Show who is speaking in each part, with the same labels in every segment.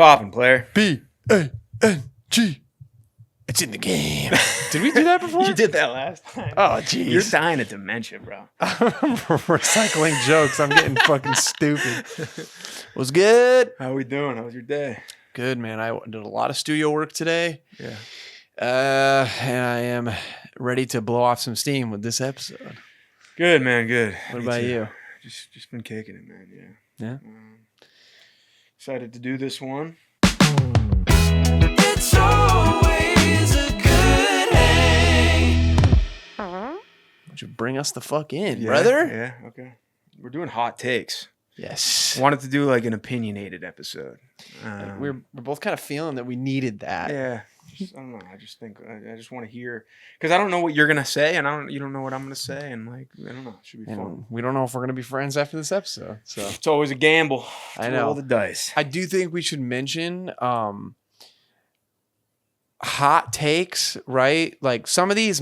Speaker 1: poppin', player?
Speaker 2: B-A-N-G. It's in the game. Did we do that before?
Speaker 1: You did that last time.
Speaker 2: Oh, jeez.
Speaker 1: You're dying of dementia, bro.
Speaker 2: I'm recycling jokes. I'm getting fucking stupid. What's good?
Speaker 1: How we doing? How was your day?
Speaker 2: Good, man. I did a lot of studio work today.
Speaker 1: Yeah.
Speaker 2: And I am ready to blow off some steam with this episode.
Speaker 1: Good, man. Good.
Speaker 2: What about you?
Speaker 1: Just been kicking it, man. Yeah.
Speaker 2: Yeah?
Speaker 1: Excited to do this one.
Speaker 3: It's always a good hang.
Speaker 2: Why don't you bring us the fuck in,
Speaker 1: Yeah,
Speaker 2: brother?
Speaker 1: Yeah. Okay. We're doing hot takes.
Speaker 2: Yes.
Speaker 1: Wanted to do like an opinionated episode.
Speaker 2: We're both kind of feeling that we needed that.
Speaker 1: Yeah. I don't know. I just think I just want to hear because I don't know what you're gonna say, and you don't know what I'm gonna say, and like I don't know. It should be fun.
Speaker 2: And we don't know if we're gonna be friends after this episode. So
Speaker 1: It's always a gamble.
Speaker 2: I know.
Speaker 1: Roll the dice.
Speaker 2: I do think we should mention hot takes, right? Like some of these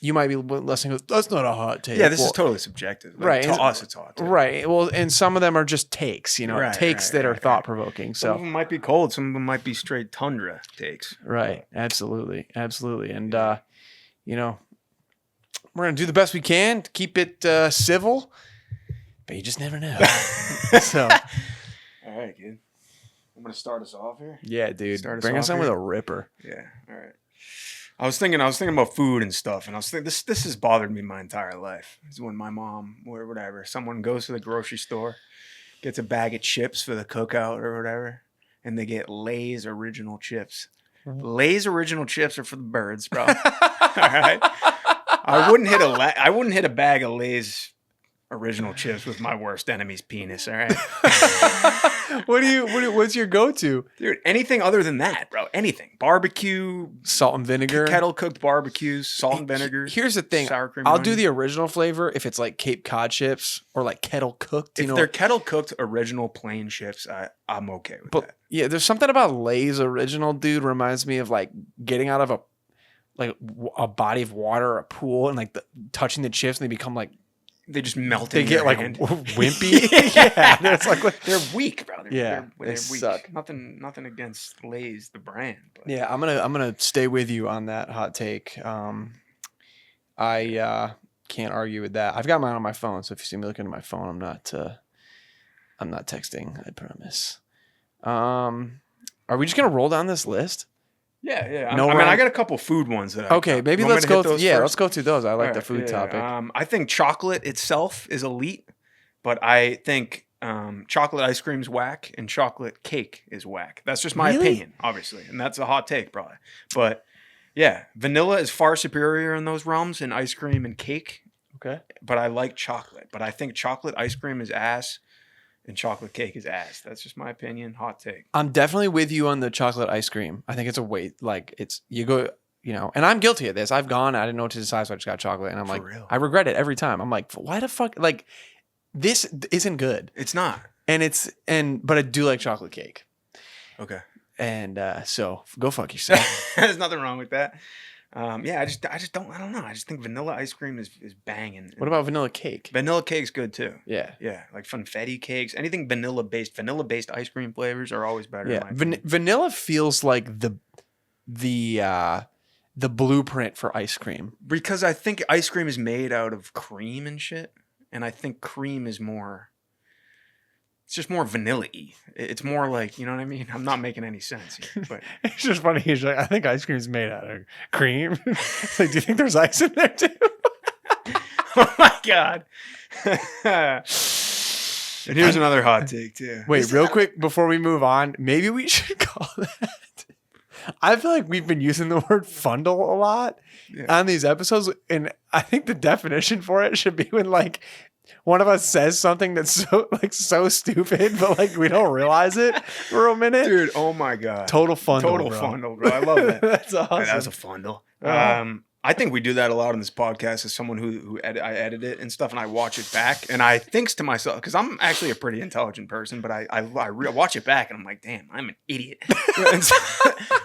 Speaker 2: you might be listening. That's not a hot take.
Speaker 1: Yeah, this is totally subjective. Like,
Speaker 2: right.
Speaker 1: To us, it's hot. Take.
Speaker 2: Right. Well, and some of them are just takes,
Speaker 1: Right,
Speaker 2: takes that are thought provoking.
Speaker 1: Some of
Speaker 2: So
Speaker 1: them might be cold. Some of them might be straight tundra takes.
Speaker 2: right. Absolutely. And we're gonna do the best we can to keep it civil, but you just never know. So
Speaker 1: All right, kid. I'm gonna start us off here.
Speaker 2: yeah, dude,
Speaker 1: Start us
Speaker 2: bring us
Speaker 1: off
Speaker 2: in with
Speaker 1: here.
Speaker 2: a ripper.
Speaker 1: Yeah. All right. I was thinking about food and stuff, and I was thinking this has bothered me my entire life. It's when my mom or whatever, someone goes to the grocery store, gets a bag of chips for the cookout or whatever, and they get Lay's original chips. Lay's original chips are for the birds, bro. All right. I wouldn't hit a bag of Lay's original chips with my worst enemy's penis. All right.
Speaker 2: What's your go-to?
Speaker 1: Dude, anything other than that, bro. Anything. Barbecue,
Speaker 2: Salt and vinegar.
Speaker 1: kettle cooked barbecues, salt and vinegar.
Speaker 2: Here's the thing.
Speaker 1: Sour cream.
Speaker 2: I'll
Speaker 1: and
Speaker 2: do
Speaker 1: onion.
Speaker 2: the original flavor if it's like Cape Cod chips or like kettle cooked.
Speaker 1: If they're kettle cooked original plain chips, I'm okay with
Speaker 2: But
Speaker 1: that.
Speaker 2: yeah, there's something about Lay's original, dude. Reminds me of like getting out of a body of water or a pool and like touching the chips and they become like
Speaker 1: They just melt.
Speaker 2: they
Speaker 1: in
Speaker 2: get
Speaker 1: your
Speaker 2: like
Speaker 1: hand.
Speaker 2: wimpy.
Speaker 1: Yeah.
Speaker 2: it's like
Speaker 1: They're weak, bro.
Speaker 2: Yeah,
Speaker 1: they're
Speaker 2: they
Speaker 1: weak.
Speaker 2: suck.
Speaker 1: Nothing against Lay's, the brand. But.
Speaker 2: yeah. I'm gonna stay with you on that hot take. I can't argue with that. I've got mine on my phone, so if you see me looking at my phone, I'm not texting. I promise. Are we just gonna roll down this list?
Speaker 1: Yeah.
Speaker 2: No
Speaker 1: I
Speaker 2: round-
Speaker 1: got a couple food ones that.
Speaker 2: Okay, maybe
Speaker 1: You want me
Speaker 2: let's
Speaker 1: to hit
Speaker 2: go.
Speaker 1: those
Speaker 2: Yeah,
Speaker 1: first?
Speaker 2: let's go through those. I like
Speaker 1: All
Speaker 2: the
Speaker 1: right,
Speaker 2: food
Speaker 1: yeah.
Speaker 2: topic.
Speaker 1: I think chocolate itself is elite, but I think chocolate ice cream's whack and chocolate cake is whack. That's just my
Speaker 2: Really?
Speaker 1: opinion, obviously, and that's a hot take, probably. But yeah, vanilla is far superior in those realms in ice cream and cake.
Speaker 2: Okay.
Speaker 1: But I like chocolate. But I think chocolate ice cream is ass, and chocolate cake is ass. That's just my opinion. Hot take.
Speaker 2: I'm definitely with you on the chocolate ice cream. I think it's a weight. Like you go, and I'm guilty of this. I've gone, I didn't know what to decide, so I just got chocolate, and I'm
Speaker 1: For
Speaker 2: like,
Speaker 1: real?
Speaker 2: I regret it every time. I'm like, why the fuck? Like, this isn't good.
Speaker 1: It's not.
Speaker 2: But I do like chocolate cake,
Speaker 1: Okay.
Speaker 2: and so go fuck yourself.
Speaker 1: There's nothing wrong with that. Yeah, I don't know. I just think vanilla ice cream is banging.
Speaker 2: What about vanilla cake?
Speaker 1: Vanilla cake's good too.
Speaker 2: Yeah.
Speaker 1: Yeah, like funfetti cakes, anything vanilla based ice cream flavors are always better.
Speaker 2: Yeah.
Speaker 1: in my opinion.
Speaker 2: Vanilla feels like the blueprint for ice cream.
Speaker 1: Because I think ice cream is made out of cream and shit, and I think cream is more. It's just more vanilla-y. It's more like, you know what I mean? I'm not making any sense here, but
Speaker 2: It's just funny. He's like, I think ice cream's made out of cream. It's like, do you think there's ice in there too?
Speaker 1: oh my god. And here's another hot take too.
Speaker 2: Wait, real quick before we move on, maybe we should call that. I feel like we've been using the word fundle a lot on these episodes, and I think the definition for it should be when like one of us says something that's so stupid, but like we don't realize it for a minute.
Speaker 1: Dude, oh my god.
Speaker 2: Total fundle,
Speaker 1: Total
Speaker 2: bro.
Speaker 1: fundle, bro. I love that.
Speaker 2: That's awesome.
Speaker 1: That's a fundle.
Speaker 2: Uh-huh.
Speaker 1: I think we do that a lot on this podcast as someone who I edit it and stuff, and I watch it back, and I thinks to myself, because I'm actually a pretty intelligent person, but I watch it back, and I'm like, damn, I'm an idiot. And so,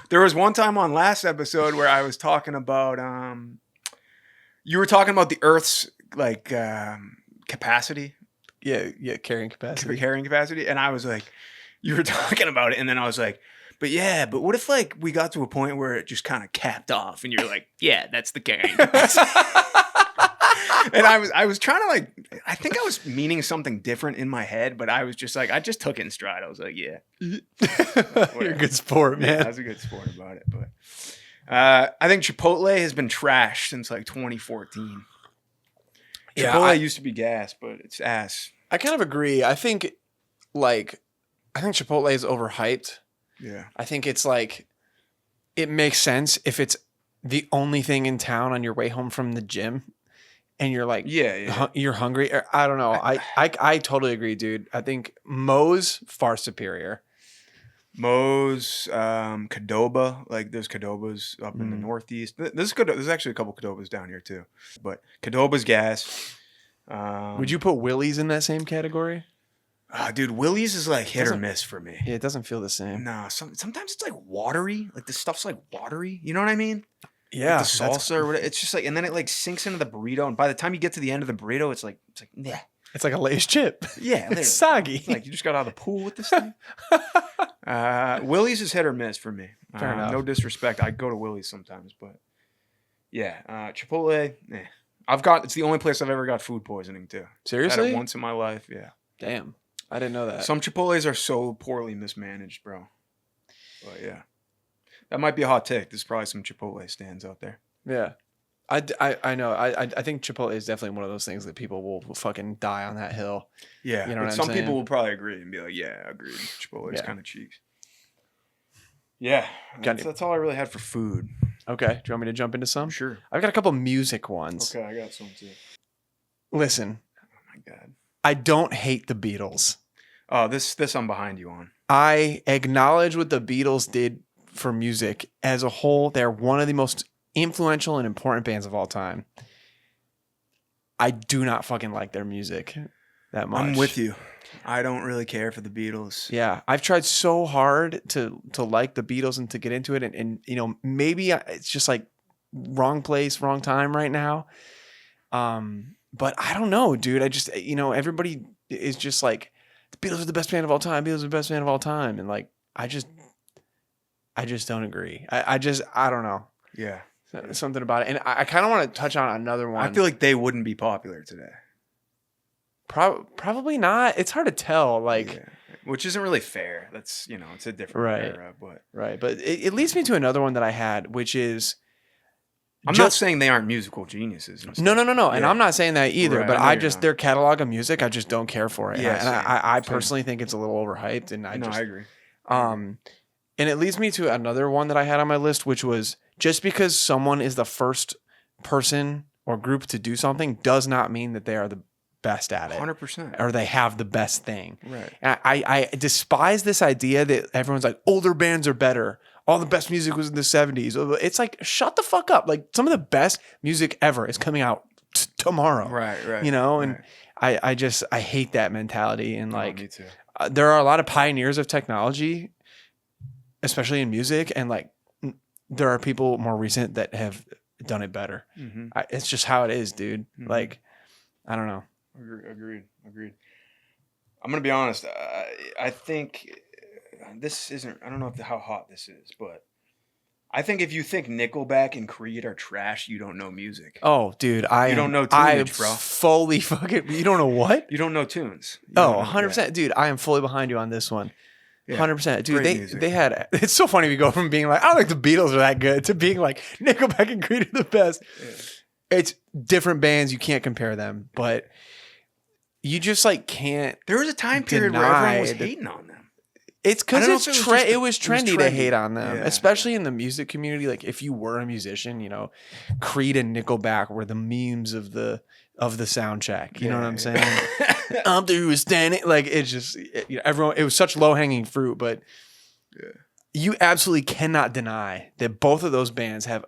Speaker 1: there was one time on last episode where I was talking about, you were talking about the Earth's like capacity.
Speaker 2: Yeah, carrying capacity.
Speaker 1: Carrying capacity, and I was like, you were talking about it, and then I was like, but what if like we got to a point where it just kind of capped off, and you're like, yeah, that's the gang. And I was trying to like, I think I was meaning something different in my head, but I was just like, I just took it in stride. I was like, yeah,
Speaker 2: You're a good sport, man.
Speaker 1: I was a good sport about it, but I think Chipotle has bay trashed since like 2014.
Speaker 2: Yeah,
Speaker 1: Chipotle used to be gas, but it's ass.
Speaker 2: I kind of agree. I think Chipotle is overhyped.
Speaker 1: Yeah.
Speaker 2: I think it's like, it makes sense if it's the only thing in town on your way home from the gym and you're like, you're hungry. I don't know. I totally agree, dude. I think Moe's far superior.
Speaker 1: Moe's, Qdoba, like there's Qdobas up in the Northeast. There's actually a couple Qdobas down here too, but Qdoba's gas.
Speaker 2: Would you put Willie's in that same category?
Speaker 1: Dude, Willie's is like hit or miss for me.
Speaker 2: Yeah, it doesn't feel the same.
Speaker 1: Nah, sometimes it's like watery. Like the stuff's like watery. You know what I mean?
Speaker 2: Yeah,
Speaker 1: like the salsa or whatever. It's just like, and then it like sinks into the burrito, and by the time you get to the end of the burrito, it's like, nah.
Speaker 2: It's like a Lay's chip.
Speaker 1: Yeah,
Speaker 2: it's soggy.
Speaker 1: It's like you just got out of the pool with this thing. Willie's is hit or miss for me.
Speaker 2: Fair enough.
Speaker 1: No disrespect, I go to Willie's sometimes, but yeah, Chipotle. It's the only place I've ever got food poisoning too.
Speaker 2: Seriously?
Speaker 1: Had it once in my life. Yeah.
Speaker 2: Damn, I didn't know that.
Speaker 1: Some Chipotles are so poorly mismanaged, bro. But yeah, that might be a hot take. There's probably some Chipotle stands out there.
Speaker 2: Yeah. I know. I think Chipotle is definitely one of those things that people will fucking die on that hill.
Speaker 1: Yeah.
Speaker 2: You know what I'm
Speaker 1: some
Speaker 2: saying?
Speaker 1: people will probably agree and be like, yeah, agreed. Chipotle is
Speaker 2: Yeah.
Speaker 1: kind of cheeks. Yeah.
Speaker 2: Got
Speaker 1: That's all I really had for food.
Speaker 2: Okay. Do you want me to jump into some?
Speaker 1: Sure.
Speaker 2: I've got a couple music ones.
Speaker 1: Okay, I got some too.
Speaker 2: Listen,
Speaker 1: Oh my God.
Speaker 2: I don't hate the Beatles.
Speaker 1: Oh, this I'm behind you on.
Speaker 2: I acknowledge what the Beatles did for music as a whole. They're one of the most influential and important bands of all time. I do not fucking like their music that much.
Speaker 1: I'm with you. I don't really care for the Beatles.
Speaker 2: Yeah, I've tried so hard to like the Beatles and to get into it, and you know, maybe it's just like wrong place, wrong time right now. But I don't know, dude. I just, everybody is just like, the Beatles are the best band of all time. Beatles are the best band of all time, and like, I just don't agree. I don't know.
Speaker 1: Yeah.
Speaker 2: Something about it, and I kind of want to touch on another one.
Speaker 1: I feel like they wouldn't be popular today.
Speaker 2: Probably not. It's hard to tell. Like,
Speaker 1: Yeah. Which isn't really fair. That's, it's a different era, but
Speaker 2: right. But it leads me to another one that I had, which is,
Speaker 1: I'm not saying they aren't musical geniuses. And stuff.
Speaker 2: No. And
Speaker 1: Yeah.
Speaker 2: I'm not saying that either,
Speaker 1: Right,
Speaker 2: but
Speaker 1: I know
Speaker 2: I
Speaker 1: you're
Speaker 2: just,
Speaker 1: not.
Speaker 2: their catalog of music, I just don't care for it.
Speaker 1: Yeah,
Speaker 2: And
Speaker 1: same,
Speaker 2: I
Speaker 1: same.
Speaker 2: personally think it's a little overhyped, and
Speaker 1: I agree.
Speaker 2: and it leads me to another one that I had on my list, which was, just because someone is the first person or group to do something does not mean that they are the best at it.
Speaker 1: 100%.
Speaker 2: Or they have the best thing.
Speaker 1: Right.
Speaker 2: And I despise this idea that everyone's like, older bands are better. All the best music was in the 70s. It's like, shut the fuck up. Like, some of the best music ever is coming out tomorrow.
Speaker 1: Right.
Speaker 2: And I hate that mentality. And like,
Speaker 1: me too.
Speaker 2: there are a lot of pioneers of technology, especially in music. And like, there are people more recent that have done it better.
Speaker 1: Mm-hmm.
Speaker 2: It's just how it is, dude.
Speaker 1: Mhm.
Speaker 2: Like, I don't know.
Speaker 1: Agreed. I'm gonna be honest. I think this isn't. I don't know how hot this is, but I think if you think Nickelback and Creed are trash, you don't know music.
Speaker 2: Oh, dude,
Speaker 1: You don't know tunage, bro.
Speaker 2: Fully fucking. You don't know what?
Speaker 1: You don't know tunes. You
Speaker 2: Oh,
Speaker 1: don't know-
Speaker 2: 100%. Dude, I am fully behind you on this one.
Speaker 1: Yeah.
Speaker 2: 100%. Dude,
Speaker 1: Great music.
Speaker 2: they had. It's so funny we go from being like, I don't think the Beatles are that good, to being like, Nickelback and Creed are the best.
Speaker 1: Yeah.
Speaker 2: It's different bands. You can't compare them, but you just like can't.
Speaker 1: There was a time period where everyone was
Speaker 2: Deny that-
Speaker 1: hating on them.
Speaker 2: It's
Speaker 1: I don't know
Speaker 2: because
Speaker 1: if it was just
Speaker 2: it was trendy to hate on them,
Speaker 1: Yeah.
Speaker 2: especially in the music community. Like, if you were a musician, Creed and Nickelback were the memes of the sound check. You know what I'm saying? I'm through standing. Like, it's just everyone. It was such low hanging fruit, but you absolutely cannot deny that both of those bands have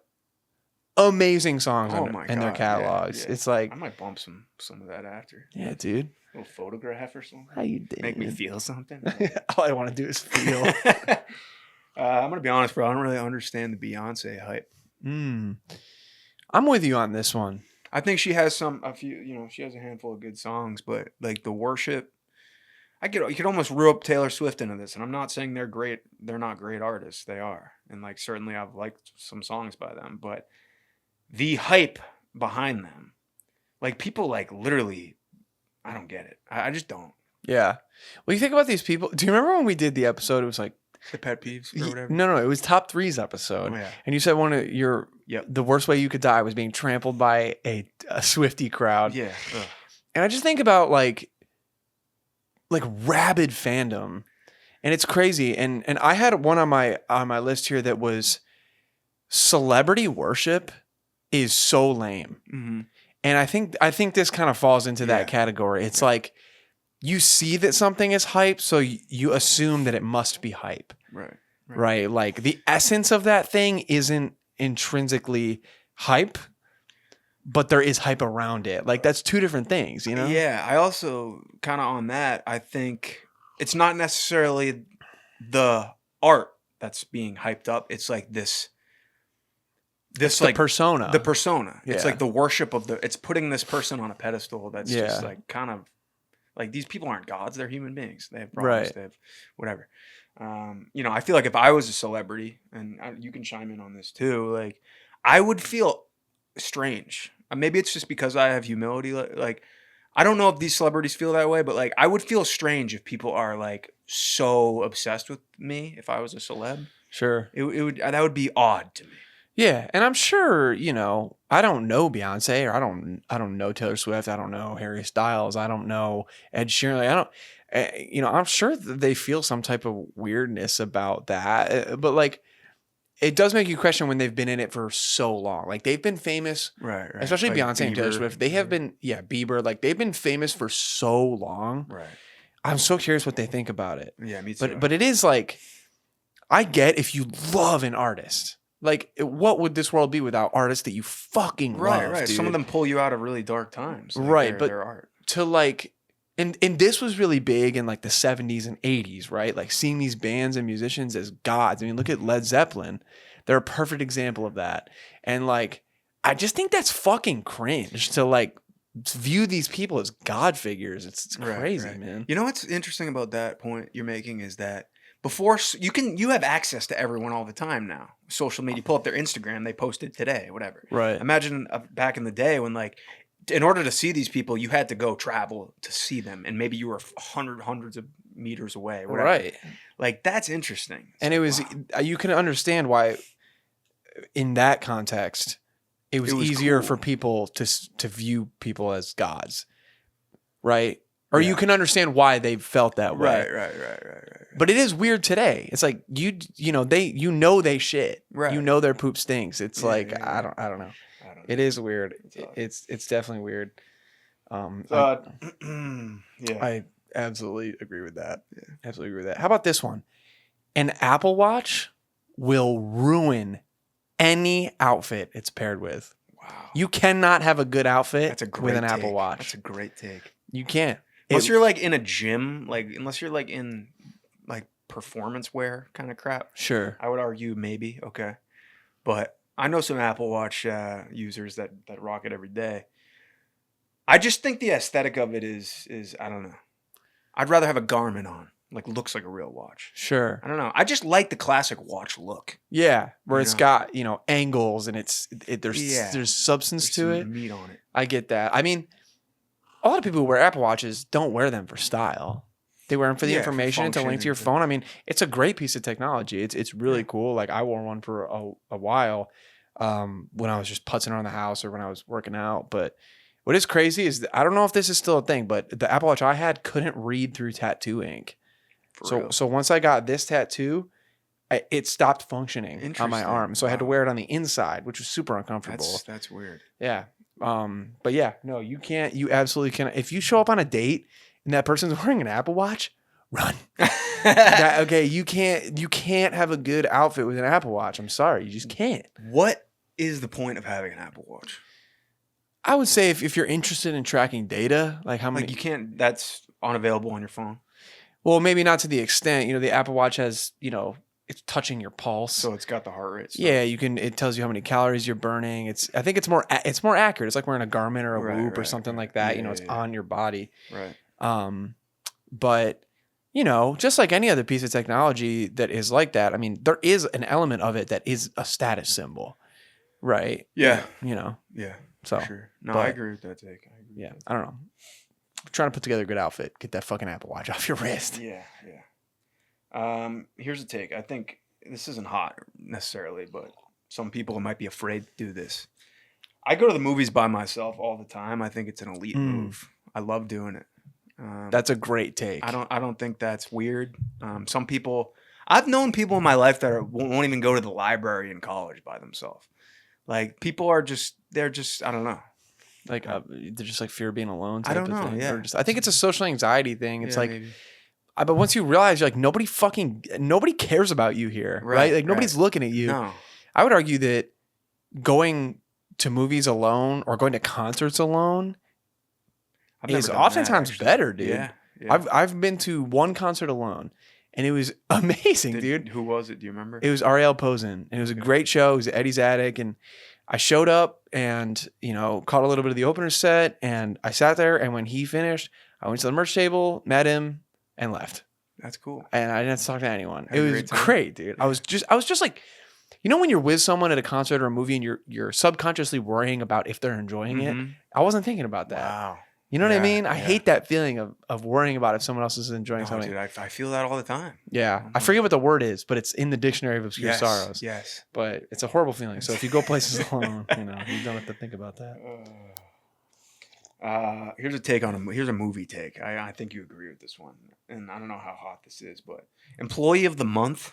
Speaker 2: amazing songs in their
Speaker 1: God,
Speaker 2: catalogs.
Speaker 1: yeah.
Speaker 2: It's like,
Speaker 1: I might bump some of that after.
Speaker 2: yeah, dude.
Speaker 1: A little photograph or something.
Speaker 2: How you doing?
Speaker 1: Make me feel something.
Speaker 2: All I want to do is feel.
Speaker 1: I'm gonna be honest, bro. I don't really understand the Beyonce hype.
Speaker 2: I'm with you on this one.
Speaker 1: I think she has a few, she has a handful of good songs, but like the worship, you could almost rope Taylor Swift into this, and I'm not saying they're great. They're not great artists. They are, and like certainly I've liked some songs by them, but the hype behind them, like people like literally, I don't get it. I just don't.
Speaker 2: Yeah. Well, you think about these people. Do you remember when we did the episode? It was like
Speaker 1: The pet peeves or whatever.
Speaker 2: no, it was top threes episode.
Speaker 1: Oh, yeah.
Speaker 2: And you said one of your the worst way you could die was being trampled by a Swiftie crowd.
Speaker 1: Yeah. Ugh.
Speaker 2: And I just think about like rabid fandom, and it's crazy. And I had one on my list here that was celebrity worship is so lame.
Speaker 1: Mm-hmm.
Speaker 2: And I think this kind of falls into that category. It's like you see that something is hype, so you assume that it must be hype. Right. Like the essence of that thing isn't intrinsically hype, but there is hype around it. Like that's two different things, you know?
Speaker 1: Yeah. I also kind of on that, I think it's not necessarily the art that's being hyped up. It's like this like
Speaker 2: persona.
Speaker 1: The persona.
Speaker 2: Yeah.
Speaker 1: It's like the worship of it's putting this person on a pedestal that's just
Speaker 2: Yeah.
Speaker 1: like kind of like these people aren't gods, they're human beings. They have problems,
Speaker 2: Right.
Speaker 1: they have whatever. You know, I feel like if I was a celebrity, and you can chime in on this too, like I would feel strange. Maybe it's just because I have humility. Like I don't know if these celebrities feel that way, but like I would feel strange if people are like so obsessed with me if I was a celeb.
Speaker 2: Sure.
Speaker 1: It would that would be odd to me.
Speaker 2: Yeah, and I'm sure, you know, I don't know Beyonce, or I don't know Taylor Swift, I don't know Harry Styles, I don't know Ed Sheeran. Like, I don't, you know, I'm sure that they feel some type of weirdness about that, but like, it does make you question when they've been in it for so long. Like they've been famous,
Speaker 1: Right.
Speaker 2: especially
Speaker 1: Like
Speaker 2: Beyonce and Taylor
Speaker 1: Bieber.
Speaker 2: Swift. They have been, Bieber. Like they've been famous for so long.
Speaker 1: Right.
Speaker 2: I'm so curious what they think about it.
Speaker 1: Yeah, me too.
Speaker 2: But it is like, I get if you love an artist. Like, what would this world be without artists that you fucking love,
Speaker 1: right.
Speaker 2: dude?
Speaker 1: Some of them pull you out of really dark times. Like
Speaker 2: Right, but
Speaker 1: their art.
Speaker 2: to like, and this was really big in like the 70s and 80s, right? Like seeing these bands and musicians as gods. I mean, look at Led Zeppelin. They're a perfect example of that. And like, I just think that's fucking cringe to like view these people as god figures. It's crazy,
Speaker 1: Right.
Speaker 2: man.
Speaker 1: You know what's interesting about that point you're making is that before you have access to everyone all the time now. Social media, pull up their Instagram, they posted today, whatever.
Speaker 2: Right.
Speaker 1: Imagine back in the day when like in order to see these people, you had to go travel to see them, and maybe you were hundreds of meters away. Whatever.
Speaker 2: Right.
Speaker 1: Like that's interesting. It's
Speaker 2: And
Speaker 1: like,
Speaker 2: it was,
Speaker 1: wow.
Speaker 2: you can understand why in that context, it was easier
Speaker 1: cool.
Speaker 2: for people to view people as gods, right? Or
Speaker 1: Yeah.
Speaker 2: you can understand why they felt that way.
Speaker 1: Right.
Speaker 2: But it is weird today. It's like they shit.
Speaker 1: Right.
Speaker 2: You know their poop stinks. It's
Speaker 1: Yeah,
Speaker 2: like
Speaker 1: yeah.
Speaker 2: I don't know.
Speaker 1: I don't know.
Speaker 2: It is weird.
Speaker 1: It's
Speaker 2: It's definitely weird.
Speaker 1: Yeah.
Speaker 2: I absolutely agree with that. Yeah. Absolutely agree with that. How about this one? An Apple Watch will ruin any outfit it's paired with.
Speaker 1: Wow.
Speaker 2: You cannot have a good outfit
Speaker 1: That's a great
Speaker 2: with an
Speaker 1: take.
Speaker 2: Apple Watch.
Speaker 1: That's a great take.
Speaker 2: You can't.
Speaker 1: Unless you're like in a gym, like unless you're like in like performance wear kind of crap.
Speaker 2: Sure.
Speaker 1: I would argue maybe, okay. But I know some Apple Watch users that rock it every day. I just think the aesthetic of it is I don't know. I'd rather have a Garmin on. Like looks like a real watch.
Speaker 2: Sure.
Speaker 1: I don't know. I just like the classic watch look.
Speaker 2: Yeah, where
Speaker 1: You
Speaker 2: it's
Speaker 1: know?
Speaker 2: got, angles and there's
Speaker 1: Yeah.
Speaker 2: substance
Speaker 1: There's
Speaker 2: to
Speaker 1: some
Speaker 2: it.
Speaker 1: meat on it.
Speaker 2: I get that. I mean, a lot of people who wear Apple Watches don't wear them for style. They wear them for the
Speaker 1: Yeah, for
Speaker 2: information and to link
Speaker 1: function
Speaker 2: to your
Speaker 1: and
Speaker 2: phone. I mean, it's a great piece of technology. It's really cool. Like I wore one for a while when I was just putzing around the house or when I was working out. But what is crazy is I don't know if this is still a thing, but the Apple Watch I had couldn't read through tattoo ink.
Speaker 1: For real.
Speaker 2: So once I got this tattoo, it stopped functioning on my
Speaker 1: Interesting.
Speaker 2: arm. So I had to
Speaker 1: Wow.
Speaker 2: wear it on the inside, which was super uncomfortable.
Speaker 1: That's weird.
Speaker 2: Yeah. But yeah, no, you can't. You absolutely can't. If you show up on a date and that person's wearing an Apple Watch, run. Okay, you can't have a good outfit with an Apple Watch. I'm sorry, you just can't.
Speaker 1: What is the point of having an Apple Watch?
Speaker 2: I would say if you're interested in tracking data, like how many,
Speaker 1: Like you can't. That's unavailable on your phone.
Speaker 2: well, maybe not to the extent. The Apple Watch has, it's touching your pulse.
Speaker 1: So it's got the heart rate. stuff.
Speaker 2: Yeah, it tells you how many calories you're burning. I think it's more accurate. It's like wearing a Garmin or a Whoop or something like that.
Speaker 1: Yeah,
Speaker 2: It's
Speaker 1: yeah.
Speaker 2: on your body.
Speaker 1: Right.
Speaker 2: But you know, just like any other piece of technology that is like that, I mean, there is an element of it that is a status symbol, right?
Speaker 1: Yeah.
Speaker 2: You know,
Speaker 1: Yeah.
Speaker 2: so
Speaker 1: For sure. No,
Speaker 2: but-
Speaker 1: I agree with that take. I agree with
Speaker 2: yeah,
Speaker 1: that.
Speaker 2: I don't know. Trying to put together a good outfit. Get that fucking Apple Watch off your wrist.
Speaker 1: Yeah, here's a take. I think this isn't hot necessarily, but some people might be afraid to do this. I go to the movies by myself all the time. I think it's an elite move. I love doing it.
Speaker 2: That's a great take.
Speaker 1: I don't think that's weird. Some people, I've known people in my life that won't even go to the library in college by themselves. Like people are just, they're just, I don't know.
Speaker 2: Like they're just like fear of being alone.
Speaker 1: I
Speaker 2: Type
Speaker 1: don't
Speaker 2: of
Speaker 1: know,
Speaker 2: thing.
Speaker 1: yeah.
Speaker 2: Or just, I think it's a social anxiety thing. It's
Speaker 1: Yeah,
Speaker 2: like,
Speaker 1: maybe.
Speaker 2: but once you realize, you're like nobody cares about you here, right? Like nobody's looking at you.
Speaker 1: No.
Speaker 2: I would argue that going to movies alone or going to concerts alone
Speaker 1: I've never
Speaker 2: is
Speaker 1: done that,
Speaker 2: oftentimes
Speaker 1: actually.
Speaker 2: better, dude.
Speaker 1: Yeah. yeah.
Speaker 2: I've been to one concert alone, and it was amazing, dude.
Speaker 1: Who was it? Do you remember?
Speaker 2: It was Ariel Posen, and it was a great show. It was at Eddie's Attic, and I showed up and, you know, caught a little bit of the opener set, and I sat there, and when he finished, I went to the merch table, met him, and left.
Speaker 1: That's cool.
Speaker 2: And I didn't have to talk to anyone.
Speaker 1: Had
Speaker 2: It
Speaker 1: a
Speaker 2: was
Speaker 1: great time?
Speaker 2: great, dude. I was just like, you know, when you're with someone at a concert or a movie and you're subconsciously worrying about if they're enjoying it.
Speaker 1: Mhm.
Speaker 2: I wasn't thinking about that.
Speaker 1: Wow.
Speaker 2: You know what I
Speaker 1: Yeah,
Speaker 2: mean? I
Speaker 1: yeah.
Speaker 2: hate that feeling of worrying about if someone else is enjoying
Speaker 1: No,
Speaker 2: something.
Speaker 1: dude, I feel that all the time.
Speaker 2: Yeah. I forget what the word is, but it's in the dictionary of obscure
Speaker 1: Yes.
Speaker 2: sorrows.
Speaker 1: Yes.
Speaker 2: But it's a horrible feeling. So if you go places alone, you know, you don't have to think about that.
Speaker 1: Here's a take on here's a movie take. I think you agree with this one, and I don't know how hot this is, but Employee of the Month,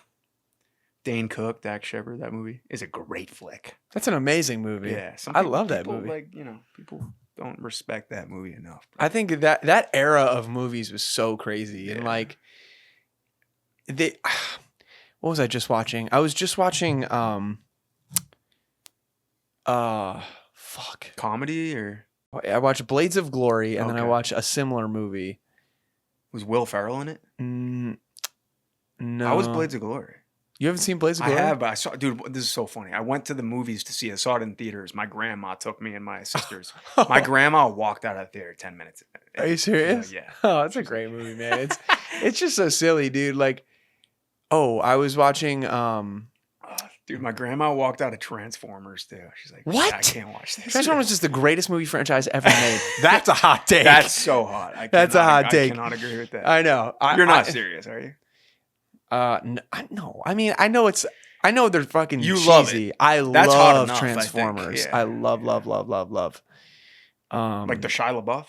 Speaker 1: Dane Cook, Dax Shepard, that movie is a great flick.
Speaker 2: That's an amazing movie.
Speaker 1: Yeah, some
Speaker 2: I
Speaker 1: people-
Speaker 2: love that
Speaker 1: people,
Speaker 2: movie.
Speaker 1: Like, you know, people don't respect that movie enough.
Speaker 2: I think that era of movies was so crazy. And
Speaker 1: Yeah.
Speaker 2: like what was I just watching? I was just watching fuck.
Speaker 1: Comedy or
Speaker 2: I watched Blades of Glory and then I
Speaker 1: Okay.
Speaker 2: watched a similar movie.
Speaker 1: was Will Ferrell in it?
Speaker 2: No.
Speaker 1: How was Blades of Glory?
Speaker 2: You haven't seen Blades of
Speaker 1: I
Speaker 2: Glory?
Speaker 1: have, but I saw, dude, this is so funny. I went to the movies to see it. I saw it in theaters. My grandma took me and my sisters. My grandma walked out of the theater 10 minutes.
Speaker 2: Are you serious?
Speaker 1: Yeah.
Speaker 2: Oh, it's a great movie, man. It's just so silly, dude. Like, oh, I was watching
Speaker 1: Dude, my grandma walked out of Transformers too. She's like,
Speaker 2: What?
Speaker 1: I can't watch this.
Speaker 2: Transformers is the greatest movie franchise ever made. That's a hot take.
Speaker 1: That's so hot.
Speaker 2: That's a hot take.
Speaker 1: I cannot agree with that.
Speaker 2: I know.
Speaker 1: You're not serious, are you?
Speaker 2: No. I mean, I know they're fucking
Speaker 1: You
Speaker 2: cheesy.
Speaker 1: love it.
Speaker 2: I
Speaker 1: That's hot
Speaker 2: love
Speaker 1: enough, I think.
Speaker 2: Transformers.
Speaker 1: Yeah.
Speaker 2: I love.
Speaker 1: Like the Shia LaBeouf?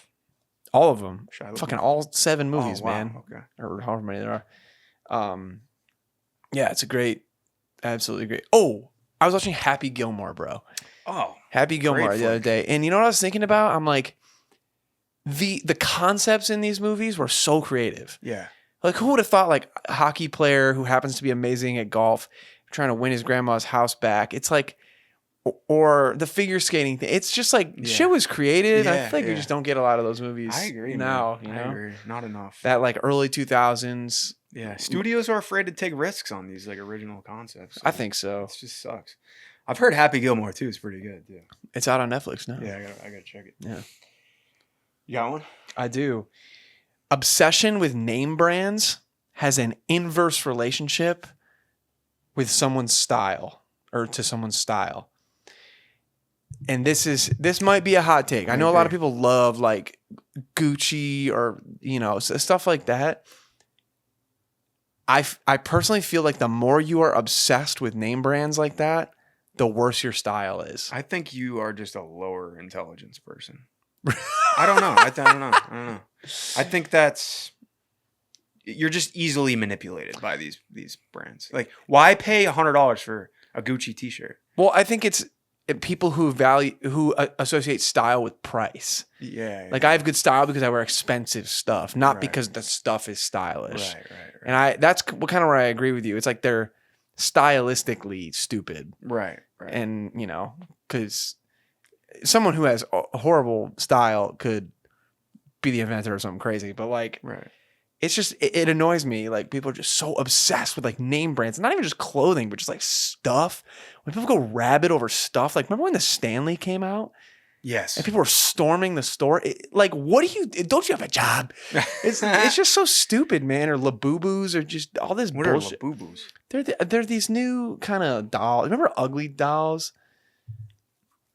Speaker 2: all of them.
Speaker 1: Shia
Speaker 2: Fucking
Speaker 1: LaBeouf?
Speaker 2: all 7 movies,
Speaker 1: Oh, wow.
Speaker 2: man.
Speaker 1: Okay.
Speaker 2: Or however many there are. Yeah, it's a great, absolutely great. Oh, I was watching Happy Gilmore, bro.
Speaker 1: Oh,
Speaker 2: Happy Gilmore
Speaker 1: Great
Speaker 2: the other
Speaker 1: flick.
Speaker 2: day. And you know what I was thinking about? I'm like, the concepts in these movies were so creative.
Speaker 1: yeah.
Speaker 2: Like, who would have thought, like, a hockey player who happens to be amazing at golf trying to win his grandma's house back? It's like, or the figure skating thing. It's just like,
Speaker 1: Yeah.
Speaker 2: shit was created. I
Speaker 1: Yeah,
Speaker 2: feel like we
Speaker 1: yeah.
Speaker 2: just don't get a lot of those movies
Speaker 1: I agree.
Speaker 2: now.
Speaker 1: man.
Speaker 2: You know,
Speaker 1: I agree. Not enough.
Speaker 2: that like early 2000s.
Speaker 1: Yeah. Studios are afraid to take risks on these like original concepts.
Speaker 2: I think so.
Speaker 1: It just sucks. I've heard Happy Gilmore too is pretty good too.
Speaker 2: It's out on Netflix now.
Speaker 1: Yeah, I gotta check it.
Speaker 2: Yeah.
Speaker 1: You got one?
Speaker 2: I do. Obsession with name brands has an inverse relationship with someone's style or to someone's style. And this might be a hot take. I know a lot of people love like Gucci or, you know, stuff like that. I personally feel like the more you are obsessed with name brands like that, the worse your style is.
Speaker 1: I think you are just a lower intelligence person. I don't know. I don't know. I think that's you're just easily manipulated by these brands. Like, why pay $100 for a Gucci T-shirt?
Speaker 2: Well, I think it's people who associate style with price.
Speaker 1: Yeah.
Speaker 2: Like, I have good style because I wear expensive stuff, not
Speaker 1: Right.
Speaker 2: because the stuff is stylish.
Speaker 1: Right.
Speaker 2: And that's what kind of where I agree with you. It's like they're stylistically stupid.
Speaker 1: Right.
Speaker 2: And, you know, because someone who has a horrible style could be the inventor of something crazy. But, like,
Speaker 1: Right.
Speaker 2: it's just, it annoys me. Like, people are just so obsessed with, like, name brands. Not even just clothing, but just, like, stuff. When people go rabid over stuff. Like, remember when the Stanley came out?
Speaker 1: Yes.
Speaker 2: And people were storming the store. Like, what do you? Don't you have a job? It's just so stupid, man. Or Labubus or just all this
Speaker 1: What
Speaker 2: bullshit.
Speaker 1: are Labubus?
Speaker 2: They're these new kind of dolls. Remember Ugly Dolls?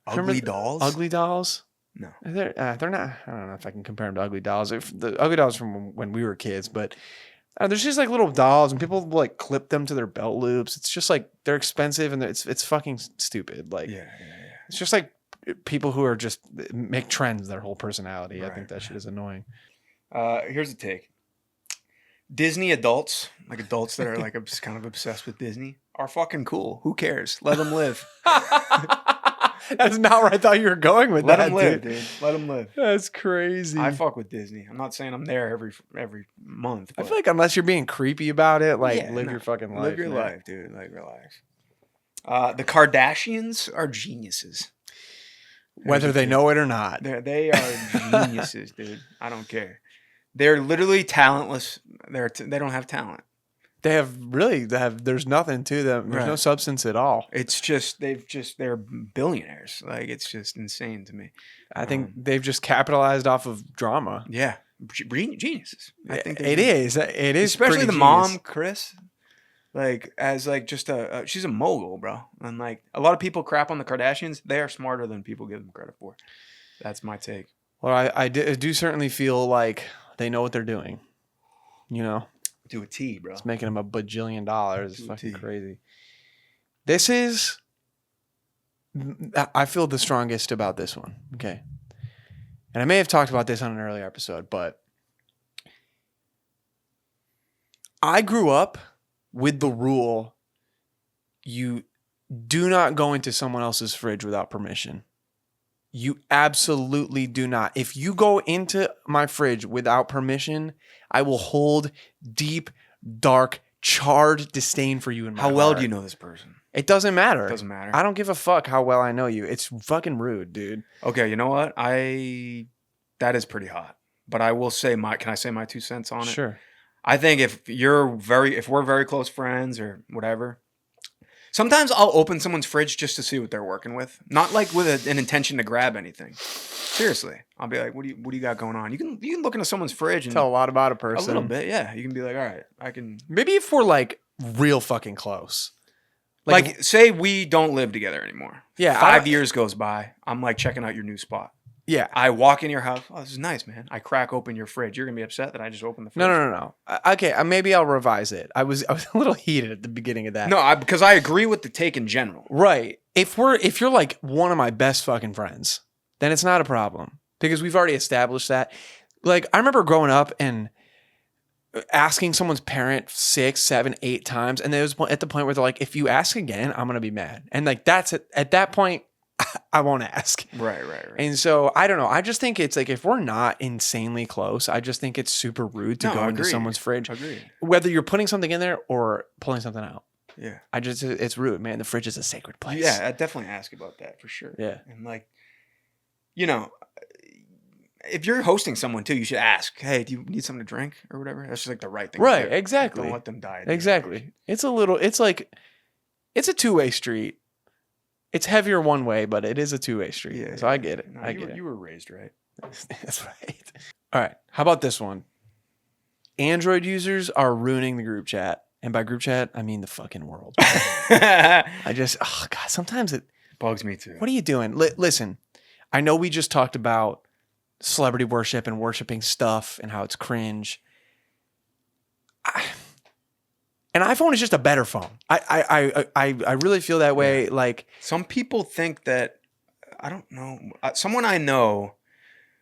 Speaker 1: Ugly dolls?
Speaker 2: Ugly Dolls.
Speaker 1: No.
Speaker 2: They're not. I don't know if I can compare them to Ugly Dolls. The Ugly Dolls from when we were kids, but there's just like little dolls, and people like clip them to their belt loops. It's just like they're expensive, and it's fucking stupid. Like,
Speaker 1: Yeah.
Speaker 2: it's just like people who are just make trends their whole personality. I
Speaker 1: Right,
Speaker 2: think that shit is annoying.
Speaker 1: Here's a take. Disney adults, like adults that are like just kind of obsessed with Disney, are fucking cool. Who cares? Let them live.
Speaker 2: That's not where I thought you were going with
Speaker 1: Let
Speaker 2: that,
Speaker 1: them live,
Speaker 2: dude.
Speaker 1: dude. Let them live.
Speaker 2: That's crazy.
Speaker 1: I fuck with Disney. I'm not saying I'm there every month.
Speaker 2: I
Speaker 1: But
Speaker 2: feel like unless you're being creepy about it, like
Speaker 1: yeah,
Speaker 2: live
Speaker 1: no,
Speaker 2: your fucking life.
Speaker 1: live your
Speaker 2: man.
Speaker 1: life, dude. Like relax. The Kardashians are geniuses.
Speaker 2: Whether they know it or not.
Speaker 1: They are geniuses, dude. I don't care. They're literally talentless. They don't have talent.
Speaker 2: There's nothing to them. There's no
Speaker 1: Right.
Speaker 2: substance at all.
Speaker 1: It's just they're billionaires. Like it's just insane to me.
Speaker 2: I think they've just capitalized off of drama.
Speaker 1: Yeah, geniuses. I think
Speaker 2: It is,
Speaker 1: especially
Speaker 2: pretty
Speaker 1: the
Speaker 2: genius.
Speaker 1: mom, Chris. Like as like just she's a mogul, bro. And like a lot of people crap on the Kardashians. They are smarter than people give them credit for. That's my take.
Speaker 2: Well, I do certainly feel like they know what they're doing. You know,
Speaker 1: To a T, bro.
Speaker 2: it's making them $1 bajillion. It's
Speaker 1: To a
Speaker 2: fucking
Speaker 1: T.
Speaker 2: crazy. This is, I feel the strongest about this one. Okay. And I may have talked about this on an earlier episode, but I grew up with the rule you do not go into someone else's fridge without permission. You absolutely do not. If you go into my fridge without permission, I will hold deep, dark, charred disdain for you in my
Speaker 1: How well
Speaker 2: heart.
Speaker 1: do you know this person?
Speaker 2: It doesn't matter.
Speaker 1: It doesn't matter.
Speaker 2: I don't give a fuck how well I know you. It's fucking rude, dude.
Speaker 1: Okay, you know what? That is pretty hot. But I will say can I say my 2 cents on it?
Speaker 2: Sure.
Speaker 1: I think if we're very close friends or whatever, sometimes I'll open someone's fridge just to see what they're working with. Not like with an intention to grab anything. Seriously. I'll be like, what do you got going on? You can look into someone's fridge and
Speaker 2: Tell a lot about a
Speaker 1: a
Speaker 2: person.
Speaker 1: little bit, yeah. You can be like, all right, I can
Speaker 2: Maybe if we're like real fucking close.
Speaker 1: like say we don't live together anymore.
Speaker 2: Yeah,
Speaker 1: 5 years goes by. I'm like checking out your new spot.
Speaker 2: yeah.
Speaker 1: I walk in your house. Oh, this is nice, man. I crack open your fridge. You're gonna be upset that I just opened the fridge.
Speaker 2: No. Okay, maybe I'll revise it. I was a little heated at the beginning of that.
Speaker 1: No, because I agree with the take in general.
Speaker 2: Right. If you're like one of my best fucking friends, then it's not a problem because we've already established that. Like I remember growing up and asking someone's parent 6, 7, 8 times, and there was at the point where they're like, "If you ask again, I'm gonna be mad." And like that's it. At that point, I won't ask.
Speaker 1: Right.
Speaker 2: And so I don't know. I just think it's like if we're not insanely close, I just think it's super rude to
Speaker 1: No,
Speaker 2: go into
Speaker 1: agreed.
Speaker 2: someone's fridge,
Speaker 1: Agreed.
Speaker 2: whether you're putting something in there or pulling something out.
Speaker 1: Yeah.
Speaker 2: It's rude, man. The fridge is a sacred place.
Speaker 1: Yeah, I definitely ask about that for sure.
Speaker 2: Yeah.
Speaker 1: And like, you know, if you're hosting someone too, you should ask, hey, do you need something to drink or whatever? That's just like the right thing
Speaker 2: Right,
Speaker 1: to do.
Speaker 2: exactly.
Speaker 1: Don't let them die.
Speaker 2: Exactly. It's a two-way street. It's heavier one way, but it is a two-way street.
Speaker 1: Yeah.
Speaker 2: So I get it.
Speaker 1: No,
Speaker 2: I get it.
Speaker 1: You were raised right.
Speaker 2: That's right. All right. How about this one? Android users are ruining the group chat. And by group chat, I mean the fucking world. Oh God, sometimes it
Speaker 1: Bugs me too.
Speaker 2: What are you doing? Listen, I know we just talked about celebrity worship and worshiping stuff and how it's cringe. An iPhone is just a better phone. I really feel that way. Like
Speaker 1: Some people think that, I don't know, someone I know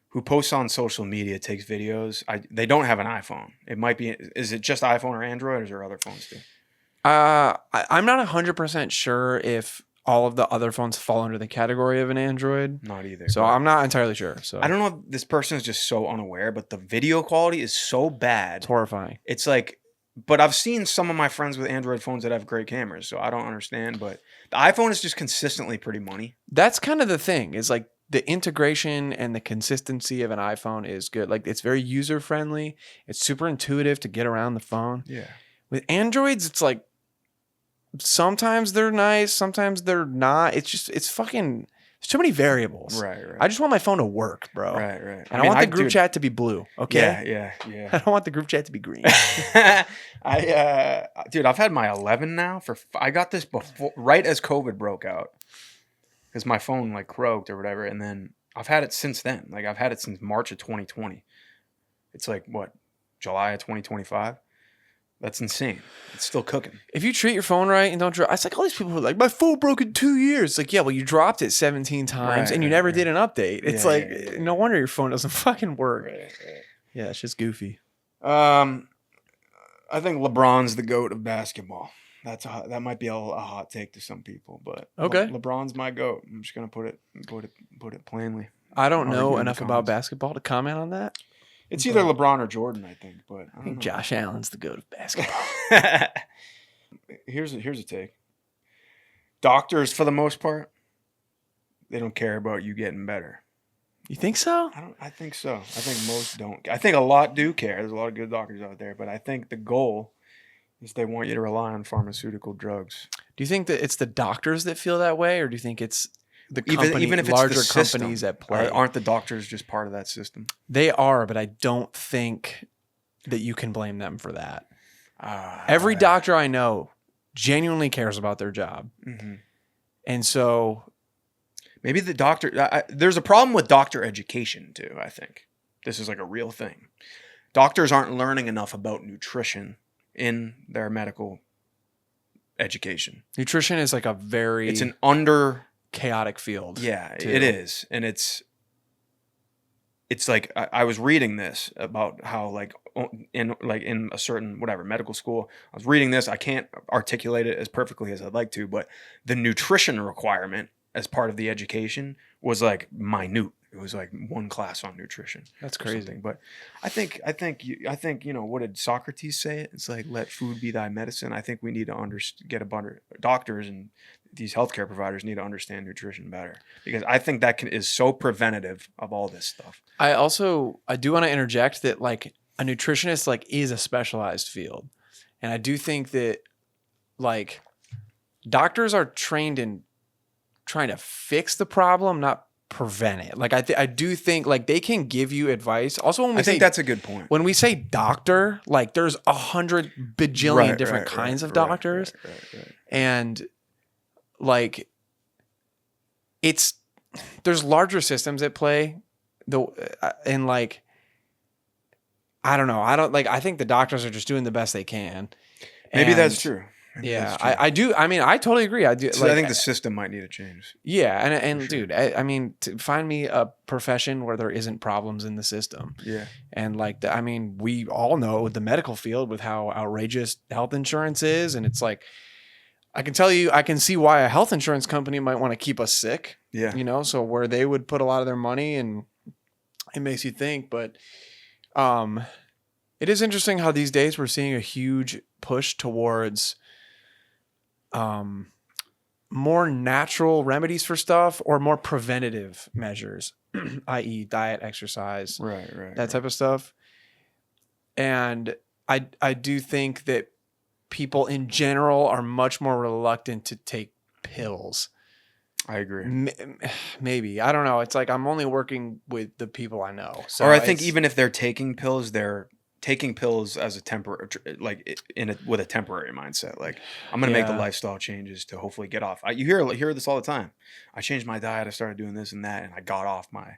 Speaker 1: who posts on social media, takes videos. They don't have an iPhone. It might be, is it just iPhone or Android, or is there other phones too?
Speaker 2: I'm not 100% sure if all of the other phones fall under the category of an Android.
Speaker 1: Not either.
Speaker 2: So
Speaker 1: but
Speaker 2: I'm not entirely sure. So
Speaker 1: I don't know if this person is just so unaware, but the video quality is so bad.
Speaker 2: It's horrifying.
Speaker 1: It's like, but I've seen some of my friends with Android phones that have great cameras, so I don't understand. But the iPhone is just consistently pretty money.
Speaker 2: That's kind of the thing. Is like the integration and the consistency of an iPhone is good. Like it's very user friendly. It's super intuitive to get around the phone.
Speaker 1: Yeah.
Speaker 2: With Androids, it's like sometimes they're nice, sometimes they're not. It's fucking There's too many variables.
Speaker 1: Right.
Speaker 2: I just want my phone to work, bro.
Speaker 1: Right.
Speaker 2: And I want the group chat to be blue. Okay.
Speaker 1: Yeah.
Speaker 2: I don't want the group chat to be green.
Speaker 1: Dude, I've had my 11 now I got this before, right as COVID broke out, because my phone like croaked or whatever, and then I've had it since then. Like I've had it since March of 2020. It's like what, July of 2025. That's insane. It's still cooking.
Speaker 2: If you treat your phone right and don't drop, it's like all these people who are like, my phone broke in 2 years. It's like, yeah, well, you dropped it 17 times and you never did an update. It's no wonder your phone doesn't fucking work.
Speaker 1: Right.
Speaker 2: Yeah, it's just goofy.
Speaker 1: I think LeBron's the GOAT of basketball. That might be a hot take to some people, but
Speaker 2: okay,
Speaker 1: LeBron's my GOAT. I'm just gonna put it plainly.
Speaker 2: I don't know enough about basketball to comment on that.
Speaker 1: It's either LeBron or Jordan, I think. But I think
Speaker 2: Josh Allen's the GOAT of basketball.
Speaker 1: Here's a take. Doctors, for the most part, they don't care about you getting better.
Speaker 2: You think so?
Speaker 1: I think so. I think most don't. I think a lot do care. There's a lot of good doctors out there, but I think the goal is they want you to rely on pharmaceutical drugs.
Speaker 2: Do you think that it's the doctors that feel that way, or do you think it's the company,
Speaker 1: even if
Speaker 2: larger
Speaker 1: it's the system,
Speaker 2: companies at play?
Speaker 1: Aren't the doctors just part of that system?
Speaker 2: They are, but I don't think that you can blame them for that. Every doctor I know genuinely cares about their job.
Speaker 1: Mm-hmm.
Speaker 2: And so
Speaker 1: maybe the doctor, there's a problem with doctor education too, I think. This is like a real thing. Doctors aren't learning enough about nutrition in their medical education.
Speaker 2: Nutrition is like
Speaker 1: it's an
Speaker 2: chaotic field.
Speaker 1: Yeah,
Speaker 2: too.
Speaker 1: it is. And it's like I was reading this about how like in a certain whatever medical school, I was reading this. I can't articulate it as perfectly as I'd like to, but the nutrition requirement as part of the education was like minute. It was like one class on nutrition.
Speaker 2: That's crazy.
Speaker 1: But I think what did Socrates say? It's like, let food be thy medicine. I think we need to get a better doctors and these healthcare providers need to understand nutrition better, because I think that is so preventative of all this stuff.
Speaker 2: I do want to interject that like a nutritionist like is a specialized field. And I do think that like doctors are trained in trying to fix the problem, not prevent it. Like I do think like they can give you advice. Also, when we think
Speaker 1: that's a good point.
Speaker 2: When we say doctor, like there's 100 bajillion different kinds of doctors, and like there's larger systems at play. And like I don't know. I think the doctors are just doing the best they can.
Speaker 1: Maybe that's true.
Speaker 2: Yeah, I do. I mean, I totally agree. I do.
Speaker 1: So I think the system might need to change.
Speaker 2: Yeah, and sure. Dude, I mean, find me a profession where there isn't problems in the system.
Speaker 1: Yeah,
Speaker 2: and like, I mean, we all know the medical field with how outrageous health insurance is, and it's like, I can tell you, I can see why a health insurance company might want to keep us sick.
Speaker 1: Yeah,
Speaker 2: you know, so where they would put a lot of their money, and it makes you think. But, it is interesting how these days we're seeing a huge push towards more natural remedies for stuff or more preventative measures, i.e. diet, exercise, that type of stuff. And I do think that people in general are much more reluctant to take pills.
Speaker 1: I agree.
Speaker 2: Maybe. I don't know. It's like I'm only working with the people I know. So
Speaker 1: or I think even if they're taking pills, they're taking pills as a temporary, like with a temporary mindset. Like I'm going to make the lifestyle changes to hopefully get off. You hear this all the time. I changed my diet. I started doing this and that, and I got off my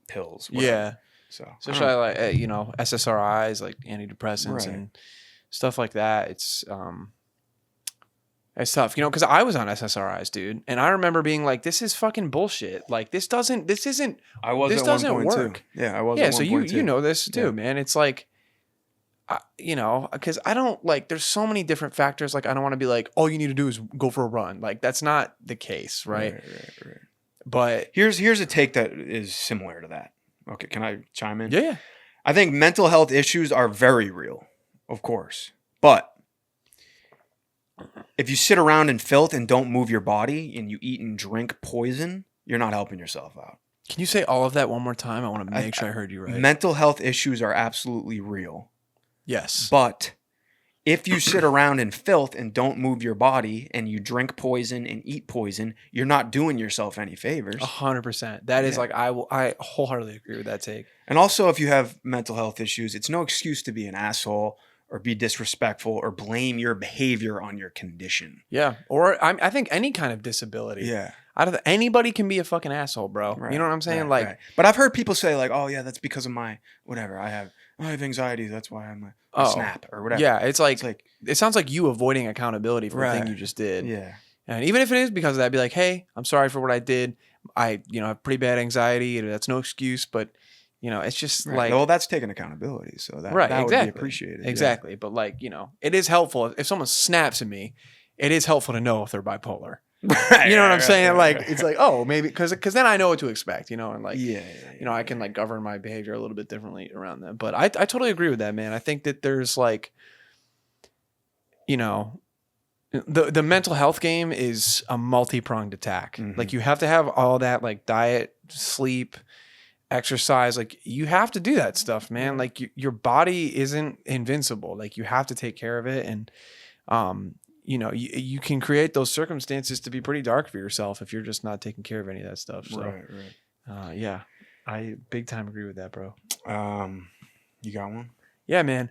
Speaker 1: pills. Whatever. Yeah. So
Speaker 2: especially like SSRIs, like antidepressants and stuff like that. It's tough, because I was on SSRIs, dude, and I remember being like, "This is fucking bullshit. Like this doesn't work."
Speaker 1: Yeah, I was.
Speaker 2: Yeah, so you know this too, man. It's like, because I don't like. There's so many different factors. Like I don't want to be like, all you need to do is go for a run. Like that's not the case, right?
Speaker 1: Right.
Speaker 2: But
Speaker 1: here's a take that is similar to that. Okay, can I chime in?
Speaker 2: Yeah.
Speaker 1: I think mental health issues are very real, of course, but if you sit around in filth and don't move your body and you eat and drink poison, you're not helping yourself out.
Speaker 2: Can you say all of that one more time? I want to make sure I heard you right.
Speaker 1: Mental health issues are absolutely real.
Speaker 2: Yes.
Speaker 1: But if you sit around in filth and don't move your body and you drink poison and eat poison, you're not doing yourself any favors.
Speaker 2: 100%. That is like I wholeheartedly agree with that take.
Speaker 1: And also, if you have mental health issues, it's no excuse to be an asshole or be disrespectful or blame your behavior on your condition.
Speaker 2: Yeah, or I think any kind of disability.
Speaker 1: Yeah.
Speaker 2: Anybody can be a fucking asshole, bro.
Speaker 1: Right,
Speaker 2: You know what I'm saying?
Speaker 1: right,
Speaker 2: like,
Speaker 1: right. But I've heard people say like, "Oh yeah, that's because of my whatever. I have anxiety. That's why I'm a snap or whatever."
Speaker 2: yeah, it's like it sounds like you avoiding accountability for the thing
Speaker 1: Right.
Speaker 2: you just did.
Speaker 1: Yeah.
Speaker 2: And even if it is because of that, be like, hey, I'm sorry for what I did. I have pretty bad anxiety. And that's no excuse, but it's just
Speaker 1: Right.
Speaker 2: like,
Speaker 1: well, that's taking accountability, so that
Speaker 2: exactly.
Speaker 1: would be appreciated.
Speaker 2: Exactly. But like, it is helpful if someone snaps at me. It is helpful to know if they're bipolar.
Speaker 1: Right,
Speaker 2: You know what I'm
Speaker 1: right,
Speaker 2: saying?
Speaker 1: right,
Speaker 2: Like,
Speaker 1: right.
Speaker 2: it's like, oh, maybe because then I know what to expect, and like,
Speaker 1: Yeah.
Speaker 2: I can like govern my behavior a little bit differently around them. But I totally agree with that, man. I think that there's like, the mental health game is a multi-pronged attack.
Speaker 1: Mhm.
Speaker 2: Like you have to have all that like diet, sleep, exercise. Like you have to do that stuff, man. Like your body isn't invincible. Like you have to take care of it. And, you can create those circumstances to be pretty dark for yourself if you're just not taking care of any of that stuff. So,
Speaker 1: Right.
Speaker 2: yeah, I big time agree with that, bro.
Speaker 1: You got one?
Speaker 2: Yeah, man.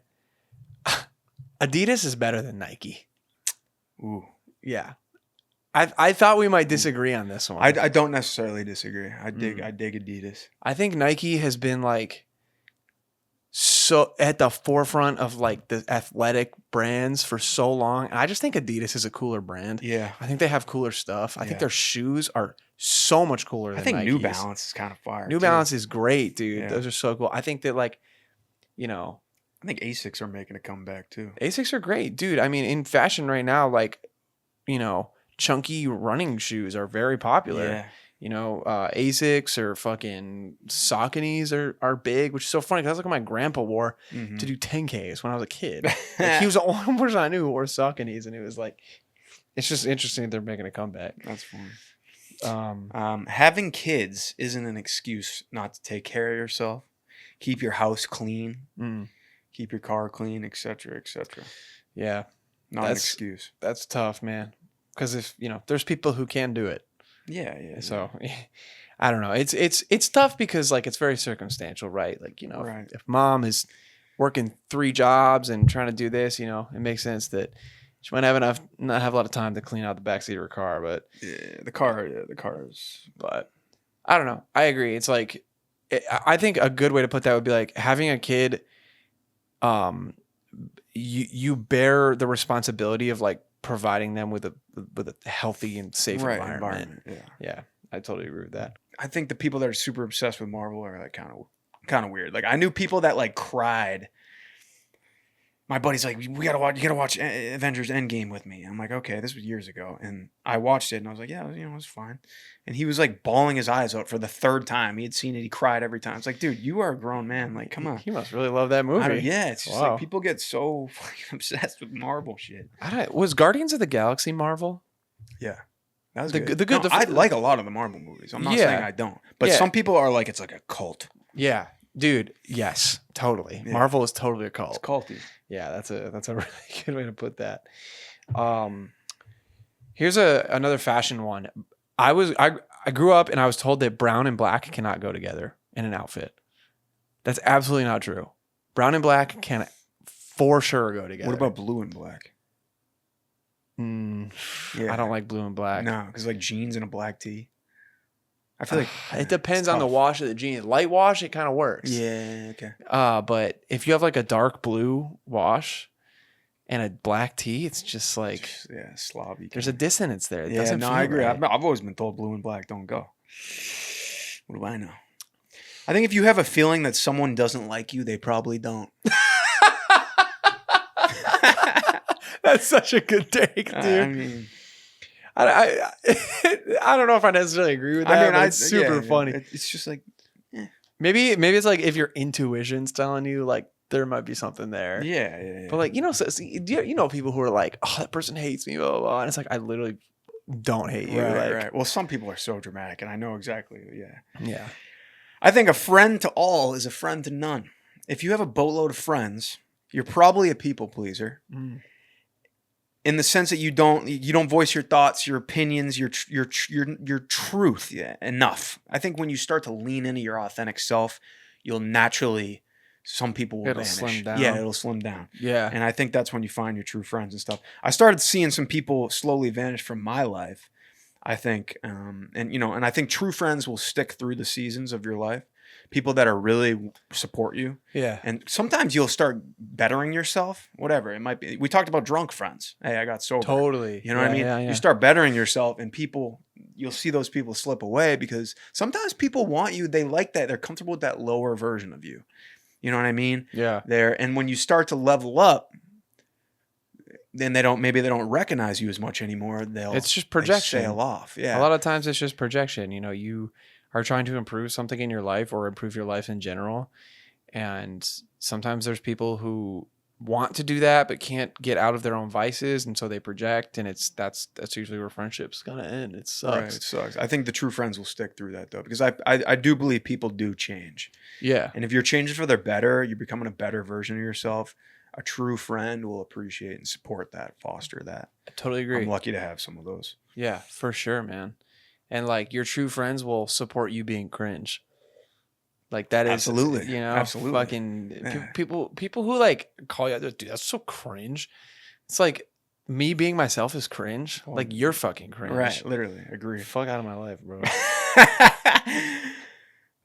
Speaker 2: Adidas is better than Nike.
Speaker 1: Ooh.
Speaker 2: Yeah. I thought we might disagree on this one.
Speaker 1: I don't necessarily disagree. I dig Adidas.
Speaker 2: I think Nike has been like so at the forefront of like the athletic brands for so long. And I just think Adidas is a cooler brand.
Speaker 1: Yeah.
Speaker 2: I think they have cooler stuff. I think
Speaker 1: Yeah.
Speaker 2: their shoes are so much cooler than
Speaker 1: I think
Speaker 2: Nike's.
Speaker 1: New Balance is kind of fire.
Speaker 2: New
Speaker 1: too.
Speaker 2: Balance is great, dude.
Speaker 1: Yeah.
Speaker 2: Those are so cool. I think that like,
Speaker 1: I think Asics are making a comeback too.
Speaker 2: Asics are great, dude. I mean, in fashion right now, like, chunky running shoes are very popular.
Speaker 1: Yeah.
Speaker 2: Asics or fucking Sauconys are big, which is so funny because that's like what my grandpa wore
Speaker 1: Mhm.
Speaker 2: to do 10Ks when I was a kid. Like, he was the only person I knew who wore Sauconys, and it was like, it's just interesting that they're making a comeback.
Speaker 1: That's fun. Having kids isn't an excuse not to take care of yourself. Keep your house clean.
Speaker 2: Mm,
Speaker 1: Keep your car clean, etc., etc.
Speaker 2: yeah,
Speaker 1: Not an
Speaker 2: That's-
Speaker 1: excuse.
Speaker 2: that's tough, man. Because if there's people who can do it.
Speaker 1: Yeah.
Speaker 2: So I don't know. It's tough because like it's very circumstantial, right? Like,
Speaker 1: Right.
Speaker 2: if mom is working 3 jobs and trying to do this, it makes sense that she might not have a lot of time to clean out the backseat of her car, but
Speaker 1: The car is.
Speaker 2: I don't know. I agree. It's like I think a good way to put that would be like having a kid. You bear the responsibility of like providing them with a healthy and safe environment. Yeah, I totally agree with that.
Speaker 1: I think the people that are super obsessed with Marvel are like kind of weird. Like I knew people that like cried. My buddy's like, you gotta watch Avengers Endgame with me. I'm like, okay, this was years ago, and I watched it, and I was like, yeah, it was fine. And he was like bawling his eyes out for the 3rd time. He had seen it. He cried every time. It's like, dude, you are a grown man. Like, come on.
Speaker 2: He must really love that movie.
Speaker 1: Yeah, it's just
Speaker 2: Wow.
Speaker 1: like people get so fucking obsessed with Marvel shit.
Speaker 2: Was Guardians of the Galaxy Marvel?
Speaker 1: Yeah. That was
Speaker 2: The
Speaker 1: good.
Speaker 2: good- the-
Speaker 1: I like a lot of the Marvel movies. I'm not
Speaker 2: Yeah.
Speaker 1: saying I don't. But
Speaker 2: Yeah.
Speaker 1: some people are like, it's like a cult.
Speaker 2: Yeah, dude. Yes, totally.
Speaker 1: Yeah.
Speaker 2: Marvel is totally a cult.
Speaker 1: It's culty.
Speaker 2: Yeah, that's a really good way to put that. Here's another fashion one. I grew up and I was told that brown and black cannot go together in an outfit. That's absolutely not true. Brown and black can for sure go together.
Speaker 1: What about blue and black?
Speaker 2: I don't like blue and black.
Speaker 1: No, because like jeans and a black tee. I feel like
Speaker 2: It depends
Speaker 1: it's
Speaker 2: on the
Speaker 1: tough.
Speaker 2: wash of the jeans. Light wash, it kind of works.
Speaker 1: Yeah, okay.
Speaker 2: But if you have like a dark blue wash and a black tee, it's just like
Speaker 1: Yeah, slobby.
Speaker 2: there's a dissonance there. It
Speaker 1: Yeah,
Speaker 2: doesn't
Speaker 1: no,
Speaker 2: feel
Speaker 1: I agree.
Speaker 2: right.
Speaker 1: I've always been told blue and black don't go. What do I know? I think if you have a feeling that someone doesn't like you, they probably don't.
Speaker 2: That's such a good take, dude.
Speaker 1: I mean,
Speaker 2: I don't know if I necessarily agree with that. But it's super funny.
Speaker 1: It's just like,
Speaker 2: Maybe it's like if your intuition's telling you like there might be something there.
Speaker 1: yeah.
Speaker 2: But like people who are like, oh, that person hates me, blah blah blah. And it's like I literally don't hate you.
Speaker 1: Right,
Speaker 2: like,
Speaker 1: right. Well, some people are so dramatic, and I know exactly. Yeah.
Speaker 2: Yeah.
Speaker 1: I think a friend to all is a friend to none. If you have a boatload of friends You're probably a people pleaser. In the sense that you don't voice your thoughts, your opinions, your truth enough. I think when you start to lean into your authentic self, you'll naturally, some people will
Speaker 2: It'll
Speaker 1: vanish.
Speaker 2: slim down.
Speaker 1: Yeah, it'll slim down.
Speaker 2: Yeah.
Speaker 1: And I think that's when you find your true friends and stuff. I started seeing some people slowly vanish from my life. I think, and I think true friends will stick through the seasons of your life. People that are really support you.
Speaker 2: Yeah.
Speaker 1: And sometimes you'll start bettering yourself, whatever it might be. We talked about drunk friends. Hey, I got sober.
Speaker 2: Totally.
Speaker 1: You know what I mean?
Speaker 2: Yeah.
Speaker 1: You start bettering yourself, and you'll see those people slip away because sometimes people want you. They like that. They're comfortable with that lower version of you. You know what I mean?
Speaker 2: Yeah.
Speaker 1: And when you start to level up, then maybe they don't recognize you as much anymore.
Speaker 2: It's just projection.
Speaker 1: They sail off. Yeah.
Speaker 2: A lot of times it's just projection. You know, you are trying to improve something in your life or improve your life in general. And sometimes there's people who want to do that but can't get out of their own vices, and so they project, and that's usually where friendships gonna end. It sucks.
Speaker 1: Right, it sucks. I think the true friends will stick through that though, because I do believe people do change.
Speaker 2: Yeah.
Speaker 1: And if you're changing for the better, you're becoming a better version of yourself. A true friend will appreciate and support that, foster that.
Speaker 2: I totally agree.
Speaker 1: I'm lucky to have some of those.
Speaker 2: Yeah, for sure, man. And like your true friends will support you being cringe. Like that is
Speaker 1: Absolutely.
Speaker 2: you know,
Speaker 1: Absolutely.
Speaker 2: fucking
Speaker 1: Yeah.
Speaker 2: people who like call you, dude, that's so cringe. It's like me being myself is cringe. Like you're fucking cringe.
Speaker 1: Right, literally, agree.
Speaker 2: Fuck out of my life, bro.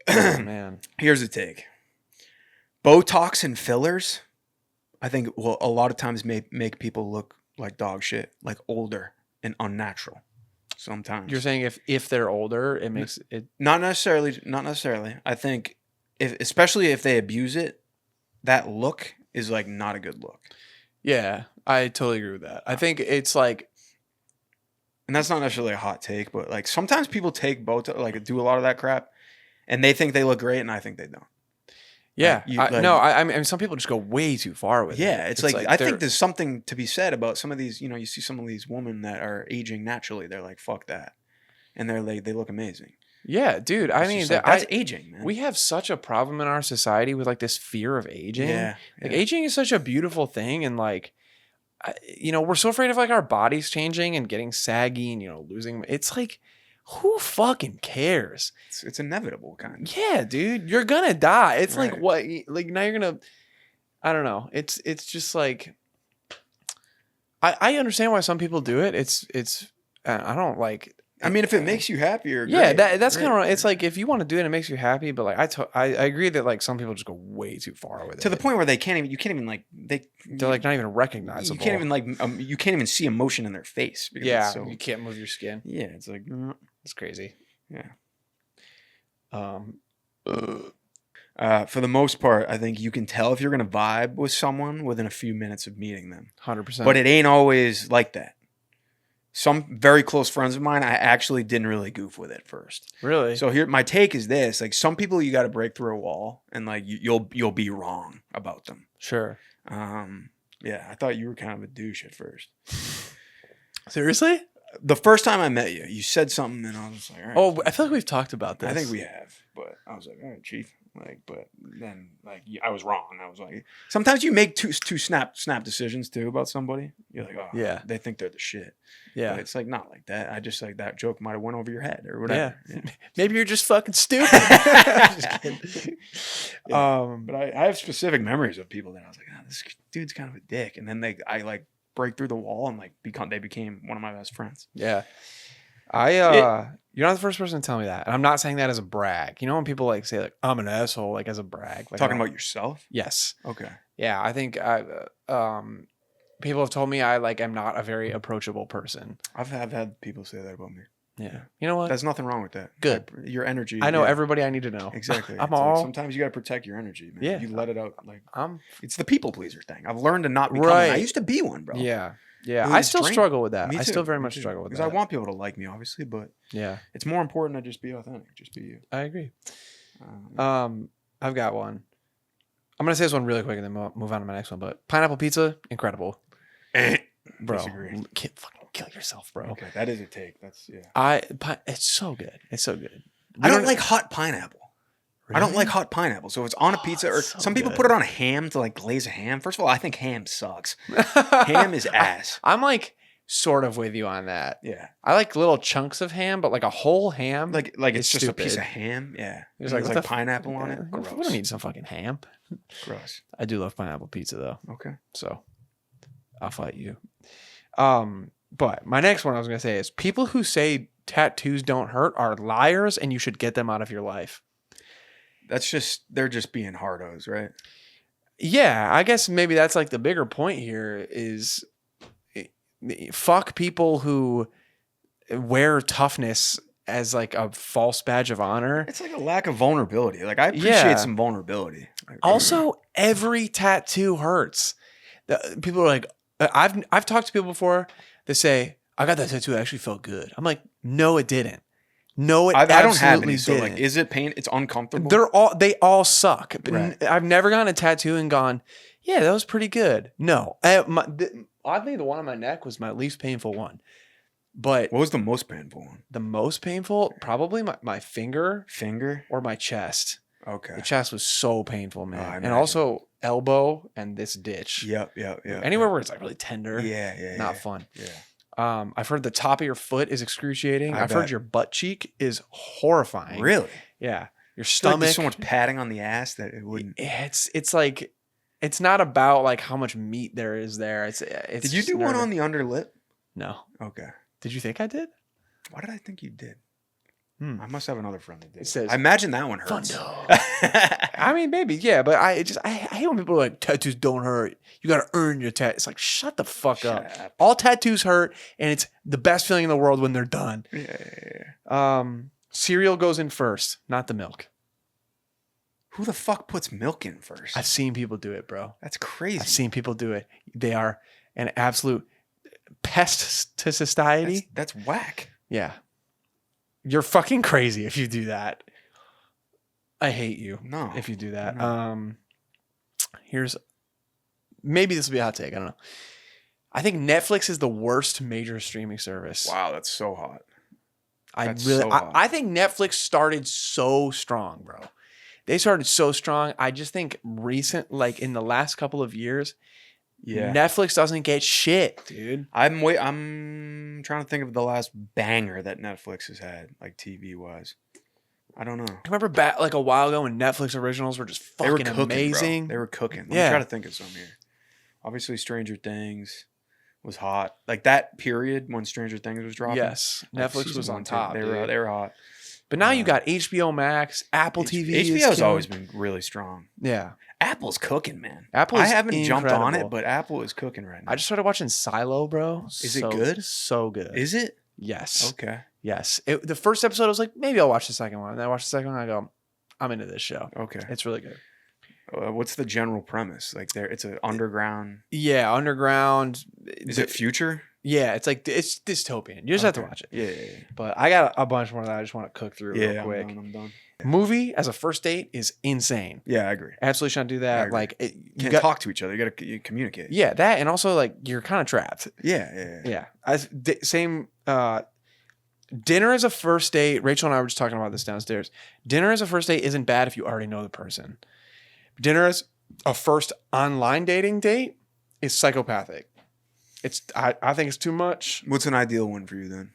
Speaker 2: Oh, man.
Speaker 1: Here's a take. Botox and fillers, I think, will a lot of times make people look like dog shit, like older and unnatural. Sometimes
Speaker 2: You're saying if they're older, it makes it.
Speaker 1: not necessarily. I think especially if they abuse it, that look is like not a good look.
Speaker 2: Yeah, I totally agree with that. I think it's like,
Speaker 1: And that's not necessarily a hot take, but like sometimes people take Botox, like do a lot of that crap, and they think they look great, and I think they don't.
Speaker 2: yeah.
Speaker 1: Like,
Speaker 2: I mean, some people just go way too far with it.
Speaker 1: Yeah, it's like I
Speaker 2: they're-
Speaker 1: think there's something to be said about some of these. You know, you see some of these women that are aging naturally. They're like, fuck that, and they look amazing.
Speaker 2: Yeah, dude. I
Speaker 1: It's
Speaker 2: mean,
Speaker 1: just like, that's aging, man.
Speaker 2: we have such a problem in our society with like this fear of aging.
Speaker 1: Yeah,
Speaker 2: Like
Speaker 1: yeah.
Speaker 2: aging is such a beautiful thing, and like, we're so afraid of like our bodies changing and getting saggy and losing. It's like, who fucking cares?
Speaker 1: It's inevitable, kind of.
Speaker 2: Yeah, dude, you're gonna die. It's like
Speaker 1: Right.
Speaker 2: what? Like now you're gonna. I don't know. It's just like. I understand why some people do it. It's. I don't like.
Speaker 1: I mean, if it makes you happier,
Speaker 2: Yeah,
Speaker 1: great.
Speaker 2: that's
Speaker 1: Great.
Speaker 2: kind of. It's like if you want to do it, it makes you happy. But like I agree that like some people just go way too far with it
Speaker 1: to the point where you can't even like
Speaker 2: they're like not even recognizable.
Speaker 1: you can't even like you can't even see emotion in their face. Because
Speaker 2: Yeah,
Speaker 1: it's so,
Speaker 2: you can't move your skin.
Speaker 1: yeah, it's like
Speaker 2: It's crazy.
Speaker 1: yeah. For the most part, I think you can tell if you're gonna vibe with someone within a few minutes of meeting them.
Speaker 2: 100%.
Speaker 1: But it ain't always like that. Some very close friends of mine, I actually didn't really goof with at first.
Speaker 2: really.
Speaker 1: So here, my take is this: like some people, you got to break through a wall, and like you'll be wrong about them.
Speaker 2: Sure.
Speaker 1: Yeah, I thought you were kind of a douche at first.
Speaker 2: Seriously?
Speaker 1: The first time I met you, you said something, and I was like, all right.
Speaker 2: Oh, I feel like we've talked about this.
Speaker 1: I think we have, but I was like, all right, chief. Like, but then like I was wrong. I was like, sometimes you make two snap decisions too about somebody. You're like, oh
Speaker 2: Yeah.
Speaker 1: they think they're the shit.
Speaker 2: Yeah.
Speaker 1: But it's like not like that. I just like that joke might have went over your head or whatever. Yeah.
Speaker 2: Maybe you're just fucking stupid. Just kidding.
Speaker 1: Yeah. But I have specific memories of people that I was like, this dude's kind of a dick, and then I like break through the wall and like they became one of my best friends.
Speaker 2: Yeah. You're not the first person to tell me that. And I'm not saying that as a brag. You know when people like say like I'm an asshole like as a brag. Like,
Speaker 1: Talking about yourself?
Speaker 2: Yes.
Speaker 1: Okay.
Speaker 2: Yeah, I think people have told me I like am not a very approachable person.
Speaker 1: I've had people say that about me.
Speaker 2: Yeah. You know what?
Speaker 1: There's nothing wrong with that.
Speaker 2: Good.
Speaker 1: Your energy.
Speaker 2: I know
Speaker 1: yeah.
Speaker 2: everybody I need to know.
Speaker 1: Exactly.
Speaker 2: I'm
Speaker 1: It's like
Speaker 2: all
Speaker 1: sometimes you got to protect your energy, man.
Speaker 2: Yeah.
Speaker 1: You let it out. Like
Speaker 2: I'm
Speaker 1: it's the people pleaser thing. I've learned to not become
Speaker 2: Right.
Speaker 1: one. I used to be one, bro.
Speaker 2: Yeah. Yeah.
Speaker 1: It
Speaker 2: I
Speaker 1: was
Speaker 2: still
Speaker 1: draining.
Speaker 2: struggle with that.
Speaker 1: Me
Speaker 2: I
Speaker 1: too.
Speaker 2: still very
Speaker 1: Me
Speaker 2: much
Speaker 1: too.
Speaker 2: struggle with
Speaker 1: because
Speaker 2: that.
Speaker 1: I want people to like me, obviously, but
Speaker 2: Yeah.
Speaker 1: it's more important to just be authentic. Just be you.
Speaker 2: I agree.
Speaker 1: Um,
Speaker 2: I've got one. I'm gonna say this one really quick and then move on to my next one. But pineapple pizza, incredible, bro.
Speaker 1: Disagree.
Speaker 2: Fucking kill yourself, bro.
Speaker 1: Okay, that is a take. That's yeah.
Speaker 2: It's so good. It's so good.
Speaker 1: I don't like hot pineapple. I don't
Speaker 2: Really?
Speaker 1: like hot pineapple. So if it's on a pizza, or
Speaker 2: it's so
Speaker 1: some people
Speaker 2: good.
Speaker 1: put it on a ham to like glaze a ham. First of all, I think ham sucks. Ham is ass.
Speaker 2: I'm like sort of with you on that.
Speaker 1: Yeah.
Speaker 2: I like little chunks of ham, but like a whole ham,
Speaker 1: Like it's
Speaker 2: is
Speaker 1: just a piece
Speaker 2: stupid.
Speaker 1: of ham. Yeah.
Speaker 2: It's
Speaker 1: There's
Speaker 2: what
Speaker 1: like
Speaker 2: the
Speaker 1: pineapple on
Speaker 2: yeah,
Speaker 1: it.
Speaker 2: We
Speaker 1: Gross.
Speaker 2: don't need some fucking ham.
Speaker 1: Gross.
Speaker 2: I do love pineapple pizza though,
Speaker 1: Okay.
Speaker 2: so I'll fight you. But my next one I was gonna say is people who say tattoos don't hurt are liars, and you should get them out of your life.
Speaker 1: They're just being hardos, right?
Speaker 2: Yeah, I guess maybe that's like the bigger point here is fuck people who wear toughness as like a false badge of honor.
Speaker 1: It's like a lack of vulnerability. Like I appreciate
Speaker 2: Yeah.
Speaker 1: some vulnerability.
Speaker 2: Also, every tattoo hurts. People are like, I've talked to people before that say, I got that tattoo, it actually felt good. I'm like, no, it didn't. No, it
Speaker 1: I don't have
Speaker 2: absolutely
Speaker 1: any. So
Speaker 2: didn't.
Speaker 1: like, is it pain? It's uncomfortable.
Speaker 2: They all suck. But
Speaker 1: Right.
Speaker 2: I've never gotten a tattoo and gone, yeah, that was pretty good. No. Oddly, the one on my neck was my least painful one. But
Speaker 1: What was the most painful one?
Speaker 2: the most painful, probably my finger
Speaker 1: Finger.
Speaker 2: or my chest.
Speaker 1: Okay.
Speaker 2: The chest was so painful, man.
Speaker 1: I
Speaker 2: And
Speaker 1: imagine.
Speaker 2: also elbow and this ditch.
Speaker 1: Yep.
Speaker 2: Anywhere where it's like really tender.
Speaker 1: Yeah.
Speaker 2: Not fun.
Speaker 1: Yeah.
Speaker 2: I've heard the top of your foot is excruciating.
Speaker 1: I
Speaker 2: I've heard
Speaker 1: bet.
Speaker 2: your butt cheek is horrifying.
Speaker 1: Really?
Speaker 2: Yeah. Your
Speaker 1: I feel like
Speaker 2: stomach.
Speaker 1: there's so much padding on the ass that it wouldn't.
Speaker 2: It's like it's not about like how much meat there is there. It's
Speaker 1: Did you
Speaker 2: just
Speaker 1: do one
Speaker 2: nervous.
Speaker 1: on the underlip?
Speaker 2: No.
Speaker 1: Okay.
Speaker 2: Did you think I did?
Speaker 1: Why did I think you did?
Speaker 2: Hmm.
Speaker 1: I must have another friend that did.
Speaker 2: It says,
Speaker 1: I imagine that one hurts.
Speaker 2: I mean, maybe, yeah, but I hate when people are like, tattoos don't hurt. You got to earn your tattoo. It's like, shut the fuck up.
Speaker 1: Shut up.
Speaker 2: All tattoos hurt, and it's the best feeling in the world when they're done.
Speaker 1: Yeah.
Speaker 2: Cereal goes in first, not the milk.
Speaker 1: Who the fuck puts milk in first?
Speaker 2: I've seen people do it, bro.
Speaker 1: That's crazy.
Speaker 2: I've seen people do it. They are an absolute pest to society.
Speaker 1: That's whack.
Speaker 2: Yeah. You're fucking crazy if you do that. I hate you
Speaker 1: No.
Speaker 2: if you do that.
Speaker 1: No.
Speaker 2: Here's maybe this will be a hot take. I don't know. I think Netflix is the worst major streaming service.
Speaker 1: Wow, that's so hot.
Speaker 2: I
Speaker 1: That's
Speaker 2: really
Speaker 1: so hot.
Speaker 2: I think Netflix started so strong, bro. They started so strong. I just think like in the last couple of years,
Speaker 1: Yeah.
Speaker 2: Netflix doesn't get shit, dude.
Speaker 1: I'm trying to think of the last banger that Netflix has had, like TV wise. I don't know.
Speaker 2: I remember back like a while ago when Netflix originals were just
Speaker 1: They were
Speaker 2: fucking
Speaker 1: cooking,
Speaker 2: amazing.
Speaker 1: bro. They were cooking. Let
Speaker 2: Yeah.
Speaker 1: me try to think of some here. Obviously, Stranger Things was hot. Like that period when Stranger Things was dropping.
Speaker 2: Yes,
Speaker 1: like
Speaker 2: Netflix
Speaker 1: season
Speaker 2: was on
Speaker 1: 1, 2,
Speaker 2: top.
Speaker 1: They
Speaker 2: dude.
Speaker 1: were hot.
Speaker 2: But now you got HBO Max, Apple TV. is
Speaker 1: HBO's
Speaker 2: killing-
Speaker 1: always been really strong.
Speaker 2: Yeah.
Speaker 1: Apple's cooking, man.
Speaker 2: Apple
Speaker 1: I
Speaker 2: is
Speaker 1: haven't jumped on
Speaker 2: incredible.
Speaker 1: it, but Apple is cooking right now.
Speaker 2: I just started watching Silo, bro.
Speaker 1: Is it good?
Speaker 2: So good.
Speaker 1: Is it?
Speaker 2: Yes.
Speaker 1: Okay.
Speaker 2: Yes. The first episode, I was like, maybe I'll watch the second one. And then I watched the second one, and I go, I'm into this show.
Speaker 1: Okay.
Speaker 2: It's really good.
Speaker 1: What's the general premise? Like it's an underground.
Speaker 2: Yeah, underground.
Speaker 1: Is it future?
Speaker 2: Yeah, it's like it's dystopian. You just have to
Speaker 1: Okay.
Speaker 2: watch it.
Speaker 1: Yeah.
Speaker 2: But I got a bunch more that I just want to cook through real quick.
Speaker 1: I'm done.
Speaker 2: Movie as a first date is insane.
Speaker 1: Yeah, I agree.
Speaker 2: Absolutely shouldn't do
Speaker 1: I
Speaker 2: that.
Speaker 1: agree.
Speaker 2: Like you
Speaker 1: Can't
Speaker 2: got,
Speaker 1: talk to each other. You communicate.
Speaker 2: yeah, that and also like you're kind of trapped.
Speaker 1: Yeah.
Speaker 2: Yeah. Same. Dinner as a first date. Rachel and I were just talking about this downstairs. Dinner as a first date isn't bad if you already know the person. Dinner as a first online dating date is psychopathic. I think it's too much.
Speaker 1: What's an ideal one for you then?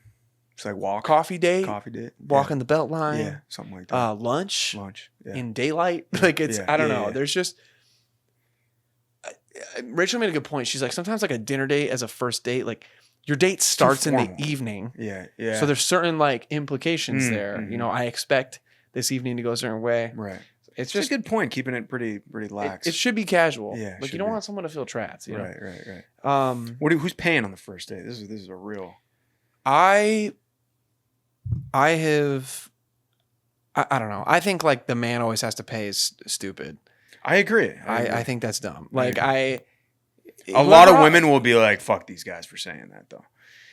Speaker 1: It's like walk,
Speaker 2: Coffee date,
Speaker 1: coffee date,
Speaker 2: walking the belt line,
Speaker 1: yeah, something like that.
Speaker 2: lunch
Speaker 1: Lunch, yeah.
Speaker 2: in daylight. Like it's,
Speaker 1: Yeah,
Speaker 2: I don't
Speaker 1: yeah,
Speaker 2: know.
Speaker 1: yeah.
Speaker 2: There's just, Rachel made a good point. She's like, sometimes like a dinner date as a first date, like your date starts in the
Speaker 1: formal.
Speaker 2: evening.
Speaker 1: Yeah.
Speaker 2: So there's certain like implications there.
Speaker 1: mhm.
Speaker 2: You know, I expect this evening to go a certain way.
Speaker 1: right.
Speaker 2: It's
Speaker 1: Just
Speaker 2: just
Speaker 1: a good point. Keeping it pretty lax.
Speaker 2: it should be casual.
Speaker 1: Yeah, it
Speaker 2: like
Speaker 1: should
Speaker 2: you don't
Speaker 1: be.
Speaker 2: want someone to feel trapped. You know?
Speaker 1: Right. Who's paying on the first date? This is a real.
Speaker 2: I have. I don't know. I think like the man always has to pay is stupid.
Speaker 1: I agree.
Speaker 2: I think that's dumb. Like
Speaker 1: agree.
Speaker 2: I.
Speaker 1: a lot of women will be like, "Fuck these guys for saying that," though.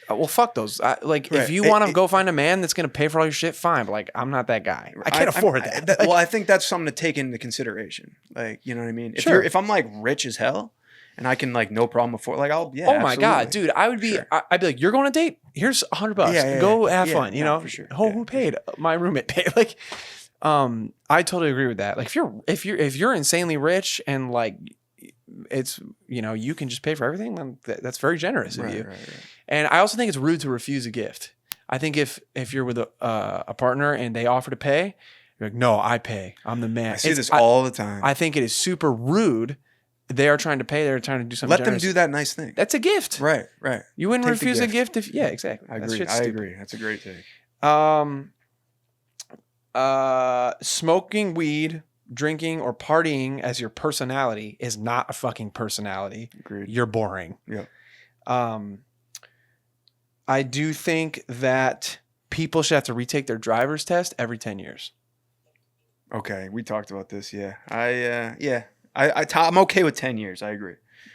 Speaker 2: Well, fuck those. Like,
Speaker 1: Right.
Speaker 2: if you want to go find a man that's going to pay for all your shit, fine. But like, I'm not that guy. I can't afford that.
Speaker 1: Well, I think that's something to take into consideration. Like, you know what I mean?
Speaker 2: Sure.
Speaker 1: If I'm like rich as hell and I can like no problem afford, like
Speaker 2: Oh my god,
Speaker 1: absolutely.
Speaker 2: dude! I would be.
Speaker 1: Sure.
Speaker 2: I'd be like, you're going on a date. Here's $100.
Speaker 1: Yeah,
Speaker 2: Go
Speaker 1: yeah.
Speaker 2: have
Speaker 1: Yeah,
Speaker 2: fun. You
Speaker 1: no,
Speaker 2: know,
Speaker 1: for sure.
Speaker 2: Oh,
Speaker 1: Yeah,
Speaker 2: who
Speaker 1: for
Speaker 2: paid? My roommate paid. Like, I totally agree with that. Like if you're insanely rich and like it's you can just pay for everything, then that's very generous of you.
Speaker 1: Right.
Speaker 2: And I also think it's rude to refuse a gift. I think if you're with a partner and they offer to pay, you're like, no, I pay. I'm the man.
Speaker 1: I see this all the time.
Speaker 2: I think it is super rude. They are trying to pay. They're trying to do something.
Speaker 1: Let them do that nice thing.
Speaker 2: That's a gift.
Speaker 1: Right.
Speaker 2: You wouldn't
Speaker 1: Take
Speaker 2: refuse
Speaker 1: the
Speaker 2: a gift if exactly.
Speaker 1: I
Speaker 2: That
Speaker 1: agree.
Speaker 2: shit's
Speaker 1: I
Speaker 2: stupid.
Speaker 1: agree. That's a great take.
Speaker 2: Smoking weed, drinking, or partying as your personality is not a fucking personality.
Speaker 1: Agreed.
Speaker 2: You're boring.
Speaker 1: Yeah.
Speaker 2: I do think that people should have to retake their driver's test every 10 years.
Speaker 1: Okay, we talked about this. Yeah, I'm okay with 10 years. I agree.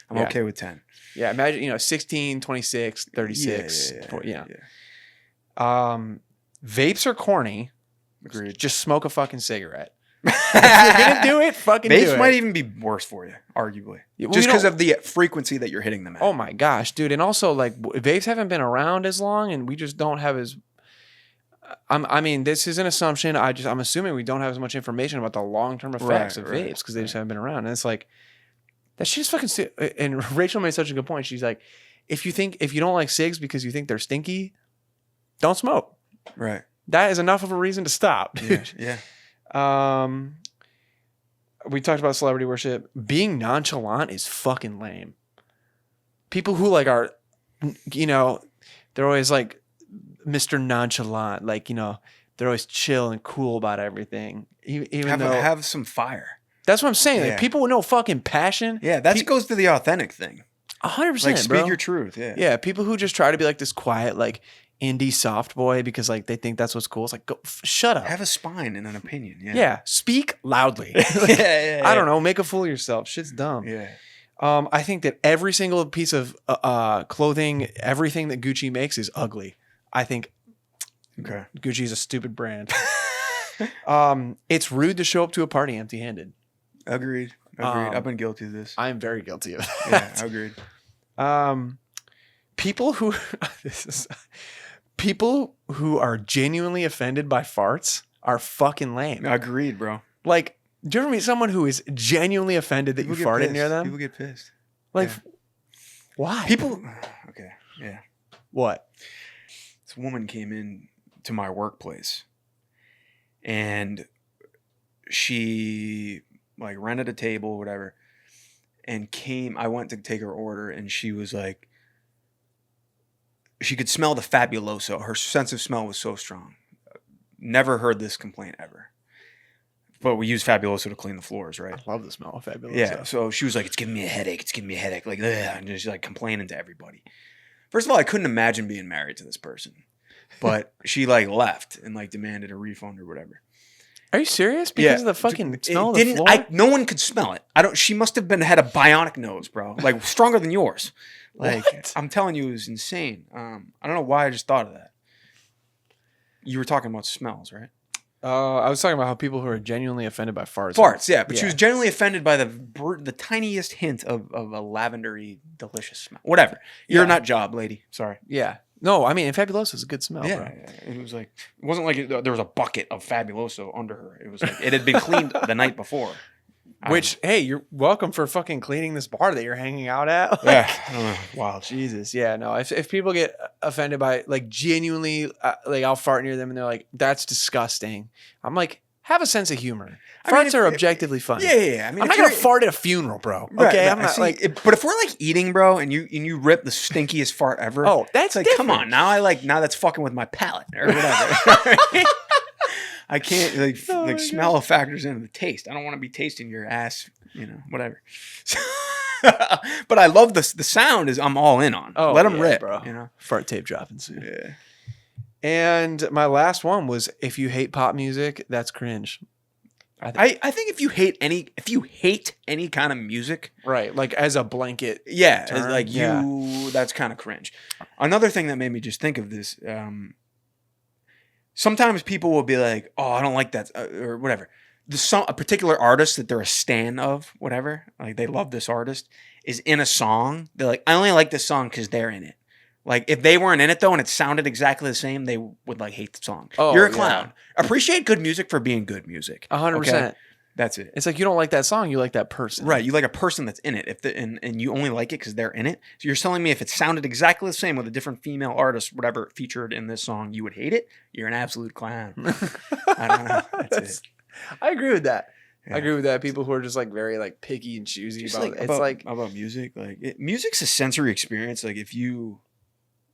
Speaker 1: I'm
Speaker 2: Yeah.
Speaker 1: okay with 10.
Speaker 2: Yeah, imagine 16, 26, 36.
Speaker 1: Yeah.
Speaker 2: Vapes are corny.
Speaker 1: Agreed.
Speaker 2: Just smoke a fucking cigarette. If you're gonna do it, fucking do it.
Speaker 1: Vapes might even be worse for you, arguably,
Speaker 2: Well,
Speaker 1: just
Speaker 2: you
Speaker 1: because
Speaker 2: don't-
Speaker 1: of the frequency that you're hitting them at.
Speaker 2: Oh my gosh, dude! And also, like, vapes haven't been around as long, and we just don't have as. I mean, this is an assumption. I'm assuming we don't have as much information about the long-term effects of vapes because they just haven't been around. And it's like that shit's fucking. And Rachel made such a good point. She's like, if you don't like cigs because you think they're stinky, don't smoke.
Speaker 1: Right.
Speaker 2: That is enough of a reason to stop.
Speaker 1: Yeah.
Speaker 2: We talked about celebrity worship. Being nonchalant is fucking lame. People who like are, they're always like Mr. Nonchalant. Like, they're always chill and cool about everything. Even though
Speaker 1: have some fire.
Speaker 2: that's what I'm saying.
Speaker 1: Yeah.
Speaker 2: Like people with no fucking passion.
Speaker 1: Yeah, that goes to the authentic thing.
Speaker 2: 100%.
Speaker 1: Like speak
Speaker 2: bro.
Speaker 1: your truth. Yeah.
Speaker 2: Yeah, people who just try to be like this quiet, like indie soft boy because like they think that's what's cool. It's like, go shut up.
Speaker 1: Have a spine and an opinion. Yeah.
Speaker 2: Yeah, speak loudly.
Speaker 1: yeah.
Speaker 2: I don't know. Make a fool of yourself. Shit's dumb.
Speaker 1: Yeah.
Speaker 2: I think that every single piece of clothing, everything that Gucci makes is ugly. I think
Speaker 1: Okay.
Speaker 2: Gucci is a stupid brand. It's rude to show up to a party empty-handed.
Speaker 1: Agreed. I've been guilty of this.
Speaker 2: I am very guilty of
Speaker 1: Yeah,
Speaker 2: that.
Speaker 1: agreed.
Speaker 2: People who are genuinely offended by farts are fucking lame.
Speaker 1: Agreed, bro.
Speaker 2: Like, do you ever meet someone who is genuinely offended that
Speaker 1: People
Speaker 2: you
Speaker 1: get
Speaker 2: farted
Speaker 1: pissed.
Speaker 2: near them?
Speaker 1: People get pissed.
Speaker 2: Like,
Speaker 1: Yeah.
Speaker 2: why?
Speaker 1: People. Okay. Yeah.
Speaker 2: What?
Speaker 1: This woman came in to my workplace, and she like rented a table, whatever, and came. I went to take her order, and she was like, she could smell the Fabuloso. Her sense of smell was so strong. Never heard this complaint ever. But we use Fabuloso to clean the floors, right?
Speaker 2: I love the smell of Fabulous.
Speaker 1: Yeah. So she was like, "It's giving me a headache. It's giving me a headache." Like, ugh, and just like complaining to everybody. First of all, I couldn't imagine being married to this person, but she like left and like demanded a refund or whatever.
Speaker 2: Are you serious? Because of the fucking smell of the floor?
Speaker 1: No one could smell it. She must have had a bionic nose, bro. Like stronger than yours. Like
Speaker 2: What?
Speaker 1: I'm telling you, it was insane. I don't know why I just thought of that. You were talking about smells, right?
Speaker 2: I was talking about how people who are genuinely offended by farts.
Speaker 1: Farts, yeah. But she was genuinely offended by the tiniest hint of a lavendery, delicious smell. Whatever. You're
Speaker 2: Yeah.
Speaker 1: not job, lady. Sorry.
Speaker 2: Yeah. No, I mean, Fabuloso is a good smell,
Speaker 1: Yeah,
Speaker 2: bro.
Speaker 1: it was like it wasn't like there was a bucket of Fabuloso under her. It was like it had been cleaned the night before.
Speaker 2: Which, hey, you're welcome for fucking cleaning this bar that you're hanging out at.
Speaker 1: Yeah, I don't know. Wild.
Speaker 2: Jesus. Yeah, no. If people get offended by, like, genuinely, like, I'll fart near them and they're like, that's disgusting. I'm like, have a sense of humor.
Speaker 1: I mean,
Speaker 2: Farts are objectively funny.
Speaker 1: Yeah. I mean,
Speaker 2: I'm
Speaker 1: if
Speaker 2: not going to
Speaker 1: you're-
Speaker 2: fart at a funeral, bro.
Speaker 1: Right,
Speaker 2: Okay?
Speaker 1: right,
Speaker 2: I'm
Speaker 1: I
Speaker 2: not
Speaker 1: see.
Speaker 2: like,
Speaker 1: But if we're like eating, bro, and you rip the stinkiest fart ever,
Speaker 2: oh, that's
Speaker 1: it's like,
Speaker 2: different.
Speaker 1: come on, now that's fucking with my palate or whatever. I can't
Speaker 2: Oh my
Speaker 1: smell factors into the taste. I don't want to be tasting your ass, whatever. But I love the sound. I'm all in on.
Speaker 2: Oh,
Speaker 1: Let them
Speaker 2: yeah,
Speaker 1: rip,
Speaker 2: bro. Fart tape dropping soon.
Speaker 1: Yeah.
Speaker 2: And my last one was, if you hate pop music, that's cringe.
Speaker 1: I think if you hate any kind of music,
Speaker 2: Right. Like, as a blanket.
Speaker 1: yeah,
Speaker 2: term,
Speaker 1: like that's kind of cringe. Another thing that made me just think of this, sometimes people will be like, "Oh, I don't like that," or whatever. A particular artist that they're a stan of, whatever, like they love this artist, is in a song. They're like, "I only like this song because they're in it," Like if they weren't in it though and it sounded exactly the same, they would like hate the song.
Speaker 2: Oh,
Speaker 1: You're a
Speaker 2: yeah.
Speaker 1: clown. Appreciate good music for being good music.
Speaker 2: 100%.
Speaker 1: That's it.
Speaker 2: It's like you don't like that song, you like that person.
Speaker 1: Right. You like a person that's in it. And you only like it because they're in it. So you're telling me if it sounded exactly the same with a different female artist, whatever featured in this song, you would hate it? You're an absolute clown. I don't know. That's it.
Speaker 2: I agree with that.
Speaker 1: Yeah.
Speaker 2: I agree with that. People who are just like very like picky and choosy
Speaker 1: Just
Speaker 2: about
Speaker 1: like
Speaker 2: it. It's like
Speaker 1: about music. Like music's a sensory experience. Like if you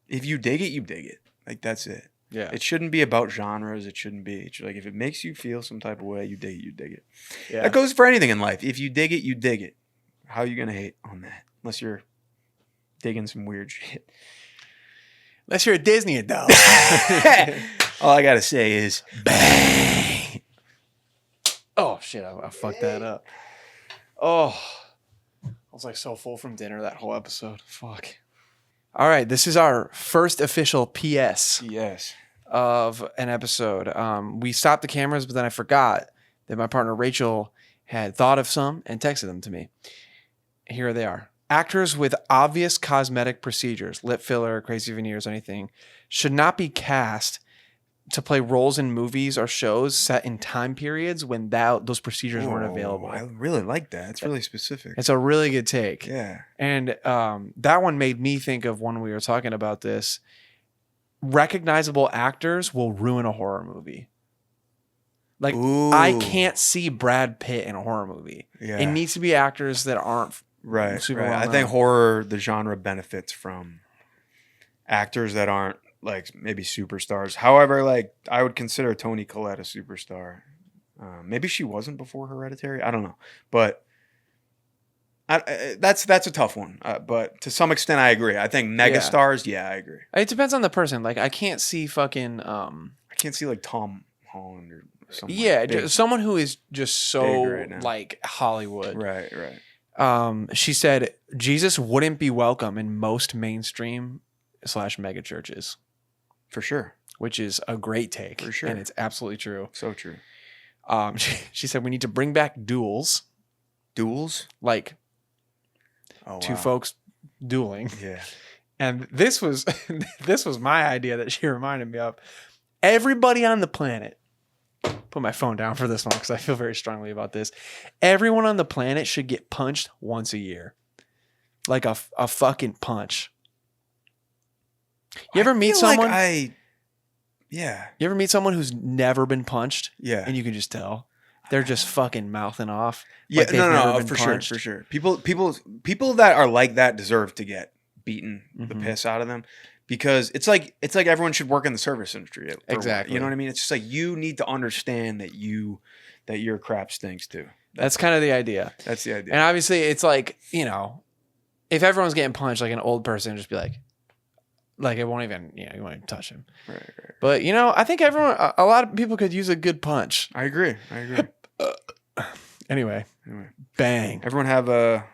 Speaker 1: dig it, you dig it. Like that's it.
Speaker 2: yeah.
Speaker 1: It shouldn't be about genres. It shouldn't be. It's like if it makes you feel some type of way, you dig it, you dig it.
Speaker 2: Yeah.
Speaker 1: That goes for anything in life. If you dig it, you dig it. How are you gonna hate on that? Unless you're digging some weird shit.
Speaker 2: Unless you're a Disney adult.
Speaker 1: All I gotta say is bang.
Speaker 2: Oh shit, I fucked that up. Oh. I was like so full from dinner that whole episode. Fuck. All right, this is our first official PS
Speaker 1: Yes.
Speaker 2: of an episode. We stopped the cameras, but then I forgot that my partner Rachel had thought of some and texted them to me. Here they are. Actors with obvious cosmetic procedures, lip filler, crazy veneers, anything, should not be cast to play roles in movies or shows set in time periods when those procedures weren't available.
Speaker 1: I really like that. It's really specific.
Speaker 2: It's a really good take.
Speaker 1: Yeah.
Speaker 2: And that one made me think of when we were talking about this. Recognizable actors will ruin a horror movie. Like,
Speaker 1: Ooh.
Speaker 2: I can't see Brad Pitt in a horror movie.
Speaker 1: Yeah.
Speaker 2: It needs to be actors that aren't
Speaker 1: Right.
Speaker 2: super
Speaker 1: Right.
Speaker 2: well
Speaker 1: I
Speaker 2: known.
Speaker 1: think horror, the genre benefits from actors that aren't like maybe superstars. However, like I would consider Toni Collette a superstar. Maybe she wasn't before Hereditary. I don't know, but that's a tough one. But to some extent, I agree. I think megastars. Yeah, I agree.
Speaker 2: It depends on the person. Like, I can't see fucking
Speaker 1: I can't see like Tom Holland or someone.
Speaker 2: yeah,
Speaker 1: big.
Speaker 2: someone who is just so
Speaker 1: Big right now.
Speaker 2: like Hollywood.
Speaker 1: Right. Right.
Speaker 2: She said Jesus wouldn't be welcome in most mainstream / mega churches,
Speaker 1: For sure.
Speaker 2: which is a great take.
Speaker 1: For sure.
Speaker 2: And it's absolutely true.
Speaker 1: So true.
Speaker 2: She said we need to bring back duels,
Speaker 1: Duels.
Speaker 2: like
Speaker 1: Oh,
Speaker 2: two
Speaker 1: wow.
Speaker 2: folks dueling.
Speaker 1: Yeah.
Speaker 2: And this was this was my idea that she reminded me of. Everybody on the planet, put my phone down for this one because I feel very strongly about this. Everyone on the planet should get punched once a year. Like a fucking punch. You ever meet
Speaker 1: feel like
Speaker 2: someone?
Speaker 1: Yeah.
Speaker 2: You ever meet someone who's never been punched?
Speaker 1: Yeah.
Speaker 2: And you can just tell. They're just fucking mouthing off.
Speaker 1: Yeah,
Speaker 2: like they've never
Speaker 1: no,
Speaker 2: been
Speaker 1: for
Speaker 2: punched.
Speaker 1: sure, for sure. People that are like that deserve to get beaten the
Speaker 2: Mhm.
Speaker 1: piss out of them because it's like everyone should work in the service industry. for one.
Speaker 2: Exactly.
Speaker 1: You know what I mean? It's just like you need to understand that your crap stinks too.
Speaker 2: That's kind of the idea.
Speaker 1: That's the idea.
Speaker 2: And obviously, it's like, you know, if everyone's getting punched, like an old person, just be like it won't even, you won't even touch him.
Speaker 1: Right.
Speaker 2: But, I think a lot of people could use a good punch.
Speaker 1: I agree.
Speaker 2: Anyway,
Speaker 1: Anyway,
Speaker 2: bang.
Speaker 1: everyone have a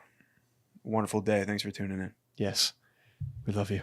Speaker 1: wonderful day. Thanks for tuning in.
Speaker 2: Yes. We love you.